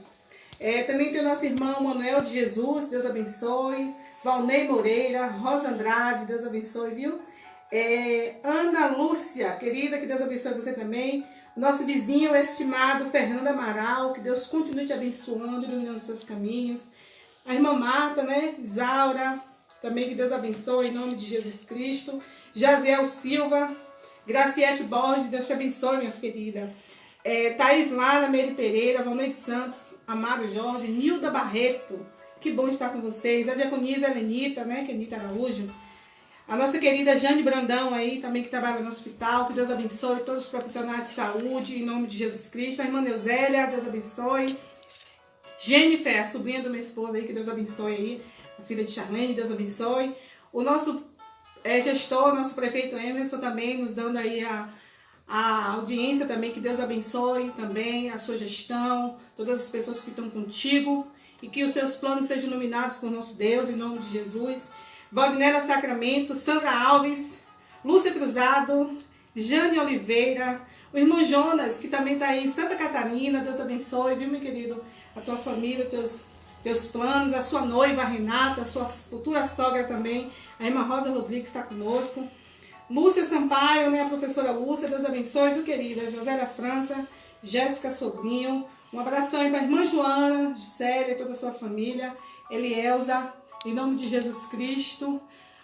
Também tem o nosso irmão Manuel de Jesus, Deus abençoe. Valnei Moreira, Rosa Andrade, Deus abençoe, viu? Ana Lúcia, querida, que Deus abençoe você também. O nosso vizinho estimado Fernando Amaral, que Deus continue te abençoando, iluminando os seus caminhos. A irmã Marta, né? Isaura, também que Deus abençoe, em nome de Jesus Cristo. Jaziel Silva, Graciete Borges, Deus te abençoe, minha querida. Thaís Lara, Meire Pereira, Valneide Santos, Amaro Jorge, Nilda Barreto, que bom estar com vocês. A diaconisa Helenita, né? Kenita Araújo. A nossa querida Jane Brandão aí, também que trabalha no hospital, que Deus abençoe todos os profissionais de saúde, em nome de Jesus Cristo. A irmã Neuzélia, Deus abençoe. Jennifer, a sobrinha do meu esposo aí, que Deus abençoe aí. A filha de Charlene, Deus abençoe. O nosso gestor, nosso prefeito Emerson também, nos dando aí a audiência também, que Deus abençoe também a sua gestão, todas as pessoas que estão contigo, e que os seus planos sejam iluminados por nosso Deus, em nome de Jesus. Valdinela Sacramento, Sandra Alves, Lúcia Cruzado, Jane Oliveira, o irmão Jonas, que também está aí em Santa Catarina, Deus abençoe, viu, meu querido? A tua família, teus planos, a sua noiva, a Renata, a sua futura sogra também, a irmã Rosa Rodrigues está conosco. Lúcia Sampaio, né, a professora Lúcia, Deus abençoe, viu, querida? Josélia França, Jéssica Sobrinho, um abração aí para a irmã Joana, Célia e toda a sua família, Elielza, em nome de Jesus Cristo.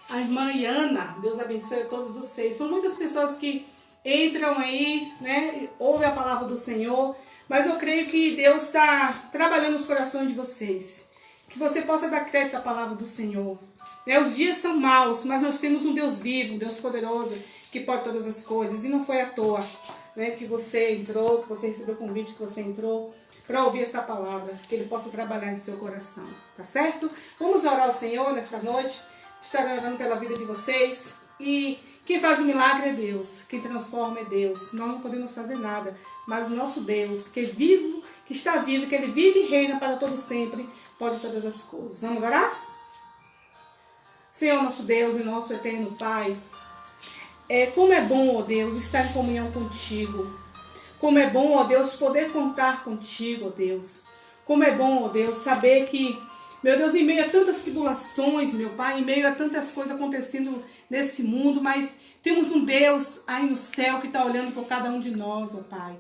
A irmã Iana, Deus abençoe a todos vocês. São muitas pessoas que entram aí, né, ouvem a palavra do Senhor, mas eu creio que Deus está trabalhando os corações de vocês. Que você possa dar crédito à palavra do Senhor. Os dias são maus, mas nós temos um Deus vivo, um Deus poderoso, que pode todas as coisas. E não foi à toa, né, que você entrou, que você recebeu o convite, que você entrou para ouvir esta palavra, que Ele possa trabalhar em seu coração, tá certo? Vamos orar ao Senhor nesta noite, estar orando pela vida de vocês. E quem faz o milagre é Deus, quem transforma é Deus. Nós não podemos fazer nada, mas o nosso Deus, que é vivo, que está vivo, que Ele vive e reina para todo sempre, pode todas as coisas. Vamos orar? Senhor, nosso Deus e nosso eterno Pai, como é bom, ó Deus, estar em comunhão contigo. Como é bom, ó Deus, poder contar contigo, ó Deus. Como é bom, ó Deus, saber que, meu Deus, em meio a tantas tribulações, meu Pai, em meio a tantas coisas acontecendo nesse mundo, mas temos um Deus aí no céu que está olhando por cada um de nós, ó Pai.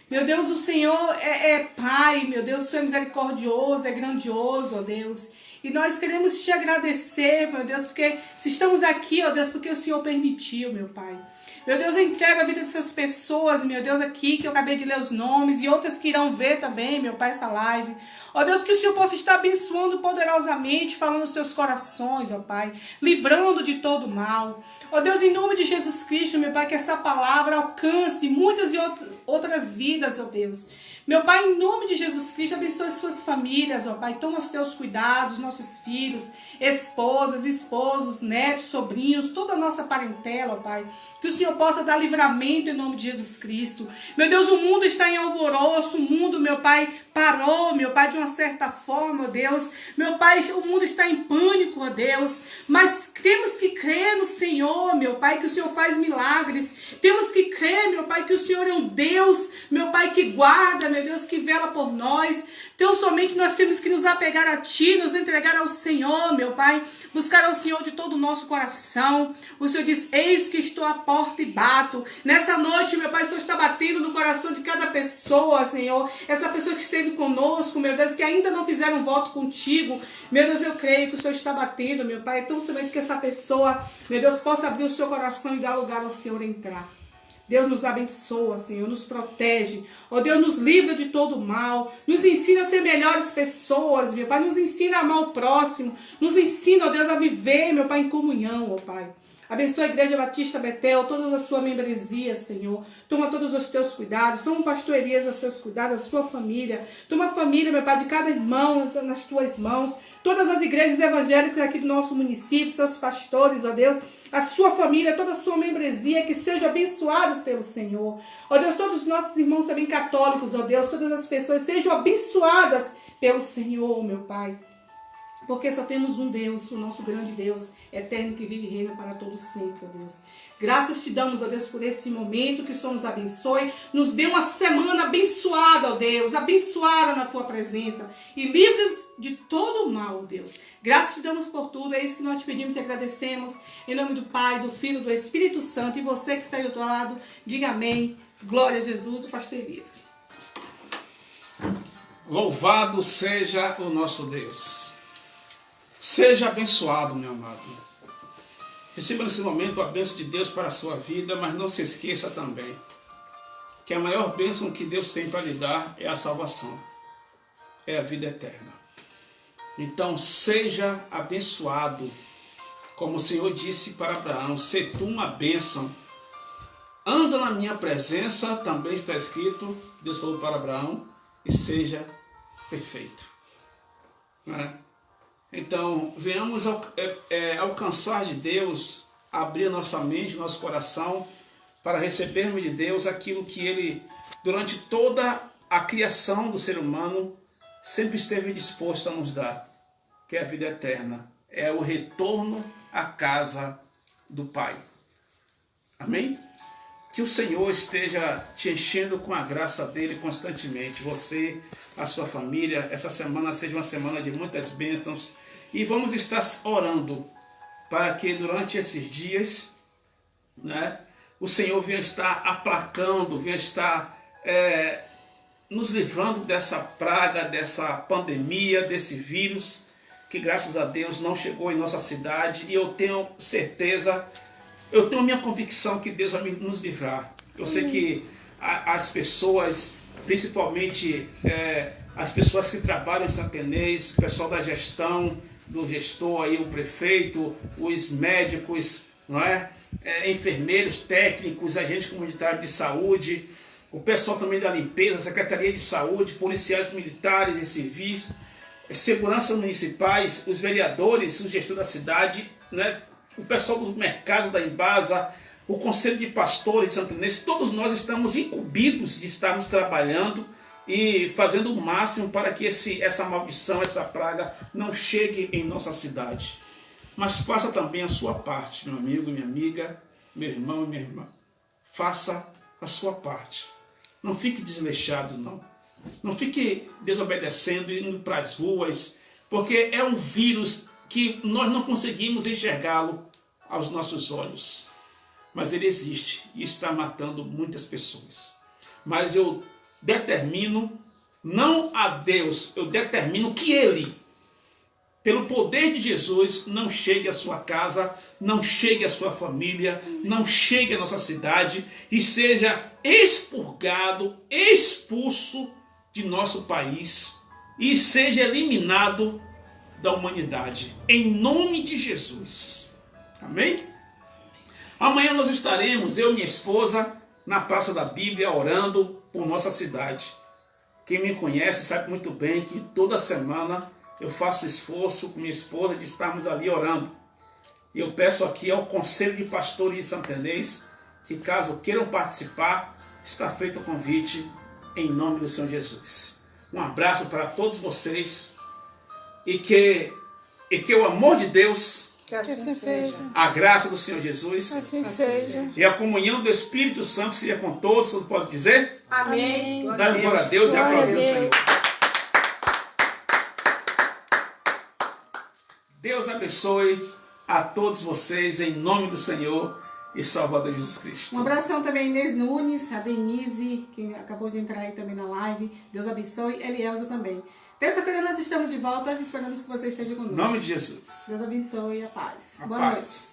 Meu Deus, o Senhor é Pai, meu Deus, o Senhor é misericordioso, é grandioso, ó Deus. E nós queremos te agradecer, meu Deus, porque se estamos aqui, ó Deus, porque o Senhor permitiu, meu Pai. Meu Deus, eu entrego a vida dessas pessoas, meu Deus, aqui, que eu acabei de ler os nomes, e outras que irão ver também, meu Pai, essa live. Ó Deus, que o Senhor possa estar abençoando poderosamente, falando nos seus corações, ó Pai, livrando de todo mal. Ó Deus, em nome de Jesus Cristo, meu Pai, que essa palavra alcance muitas e outras vidas, ó Deus. Meu Pai, em nome de Jesus Cristo, abençoe suas famílias, ó Pai. Toma os teus cuidados, nossos filhos, esposas, esposos, netos, sobrinhos, toda a nossa parentela, ó Pai. Que o Senhor possa dar livramento em nome de Jesus Cristo. Meu Deus, o mundo está em alvoroço, o mundo, meu Pai, parou, meu Pai, de uma certa forma, ó Deus. Meu Pai, o mundo está em pânico, ó Deus. Mas temos que crer no Senhor, meu Pai, que o Senhor faz milagres. Temos que crer, meu Pai, que o Senhor é um Deus, meu Pai, que guarda, meu Deus, que vela por nós. Então somente nós temos que nos apegar a Ti, nos entregar ao Senhor, meu Pai. Buscar ao Senhor de todo o nosso coração. O Senhor diz, eis que estou à porta e bato. Nessa noite, meu Pai, o Senhor está batendo no coração de cada pessoa, Senhor. Essa pessoa que esteve conosco, meu Deus, que ainda não fizeram um voto contigo. Meu Deus, eu creio que o Senhor está batendo, meu Pai. Então somente que essa pessoa, meu Deus, possa abrir o seu coração e dar lugar ao Senhor entrar. Deus nos abençoa, Senhor, nos protege. Ó Deus, nos livra de todo mal. Nos ensina a ser melhores pessoas, meu Pai. Nos ensina a amar o próximo. Nos ensina, ó Deus, a viver, meu Pai, em comunhão, ó Pai. Abençoa a Igreja Batista Betel, toda a sua membresia, Senhor. Toma todos os teus cuidados. Toma o pastor Elias aos seus cuidados, a sua família. Toma a família, meu Pai, de cada irmão nas tuas mãos. Todas as igrejas evangélicas aqui do nosso município, seus pastores, ó Deus. A sua família, toda a sua membresia, que sejam abençoados pelo Senhor. Ó Deus, todos os nossos irmãos também católicos, ó Deus, todas as pessoas sejam abençoadas pelo Senhor, meu Pai. Porque só temos um Deus, o nosso grande Deus, eterno, que vive e reina para todos sempre, ó Deus. Graças te damos, ó Deus, por esse momento, que o Senhor nos abençoe. Nos dê uma semana abençoada, ó Deus, abençoada na tua presença. E livre-nos de todo o mal, ó Deus. Graças te damos por tudo, é isso que nós te pedimos e te agradecemos. Em nome do Pai, do Filho e do Espírito Santo. E você que está aí do outro lado, diga amém. Glória a Jesus, o pastor Elias. Louvado seja o nosso Deus. Seja abençoado, meu amado. Receba nesse momento a bênção de Deus para a sua vida, mas não se esqueça também que a maior bênção que Deus tem para lhe dar é a salvação, é a vida eterna. Então seja abençoado, como o Senhor disse para Abraão, se tu uma bênção, anda na minha presença, também está escrito, Deus falou para Abraão, e seja perfeito. Né? Então, venhamos alcançar de Deus, abrir nossa mente, nosso coração, para recebermos de Deus aquilo que Ele, durante toda a criação do ser humano, sempre esteve disposto a nos dar, que é a vida eterna, é o retorno à casa do Pai. Amém? Que o Senhor esteja te enchendo com a graça dEle constantemente, você, a sua família, essa semana seja uma semana de muitas bênçãos. E vamos estar orando para que durante esses dias, né, o Senhor venha estar aplacando, venha estar nos livrando dessa praga, dessa pandemia, desse vírus, que graças a Deus não chegou em nossa cidade. E eu tenho certeza, eu tenho minha convicção que Deus vai nos livrar. Eu sei que as pessoas, principalmente as pessoas que trabalham em Santa Inês, o pessoal da gestão, do gestor aí, o prefeito, os médicos, não é? Enfermeiros, técnicos, agentes comunitários de saúde, o pessoal também da limpeza, Secretaria de Saúde, policiais militares e civis, seguranças municipais, os vereadores, o gestor da cidade, né? O pessoal do mercado da Embasa, o Conselho de Pastores de Santa Inês, todos nós estamos incumbidos de estarmos trabalhando e fazendo o máximo para que essa maldição, essa praga não chegue em nossa cidade. Mas faça também a sua parte, meu amigo, minha amiga, meu irmão e minha irmã. Faça a sua parte. Não fique desleixado, não. Não fique desobedecendo, indo para as ruas, porque é um vírus que nós não conseguimos enxergá-lo aos nossos olhos. Mas ele existe e está matando muitas pessoas. Mas eu determino, não a Deus, eu determino que Ele, pelo poder de Jesus, não chegue à sua casa, não chegue à sua família, não chegue à nossa cidade e seja expurgado, expulso de nosso país e seja eliminado da humanidade, em nome de Jesus. Amém? Amanhã nós estaremos, eu e minha esposa, na Praça da Bíblia, orando por nossa cidade. Quem me conhece sabe muito bem que toda semana eu faço esforço com minha esposa de estarmos ali orando. E eu peço aqui ao Conselho de Pastores de Santa Inês que, caso queiram participar, está feito o convite em nome do Senhor Jesus. Um abraço para todos vocês e que o amor de Deus, que assim seja, a graça do Senhor Jesus, assim seja, e a comunhão do Espírito Santo seja com todos. Todos podem dizer? Amém. Dá glória a Deus e aplaudir o Senhor. Deus abençoe a todos vocês em nome do Senhor e Salvador Jesus Cristo. Um abração também a Inês Nunes, a Denise, que acabou de entrar aí também na live. Deus abençoe. Elielza também. Terça-feira nós estamos de volta. Esperamos que você esteja conosco. Em nome de Jesus. Deus abençoe e a paz. A Boa paz. noite.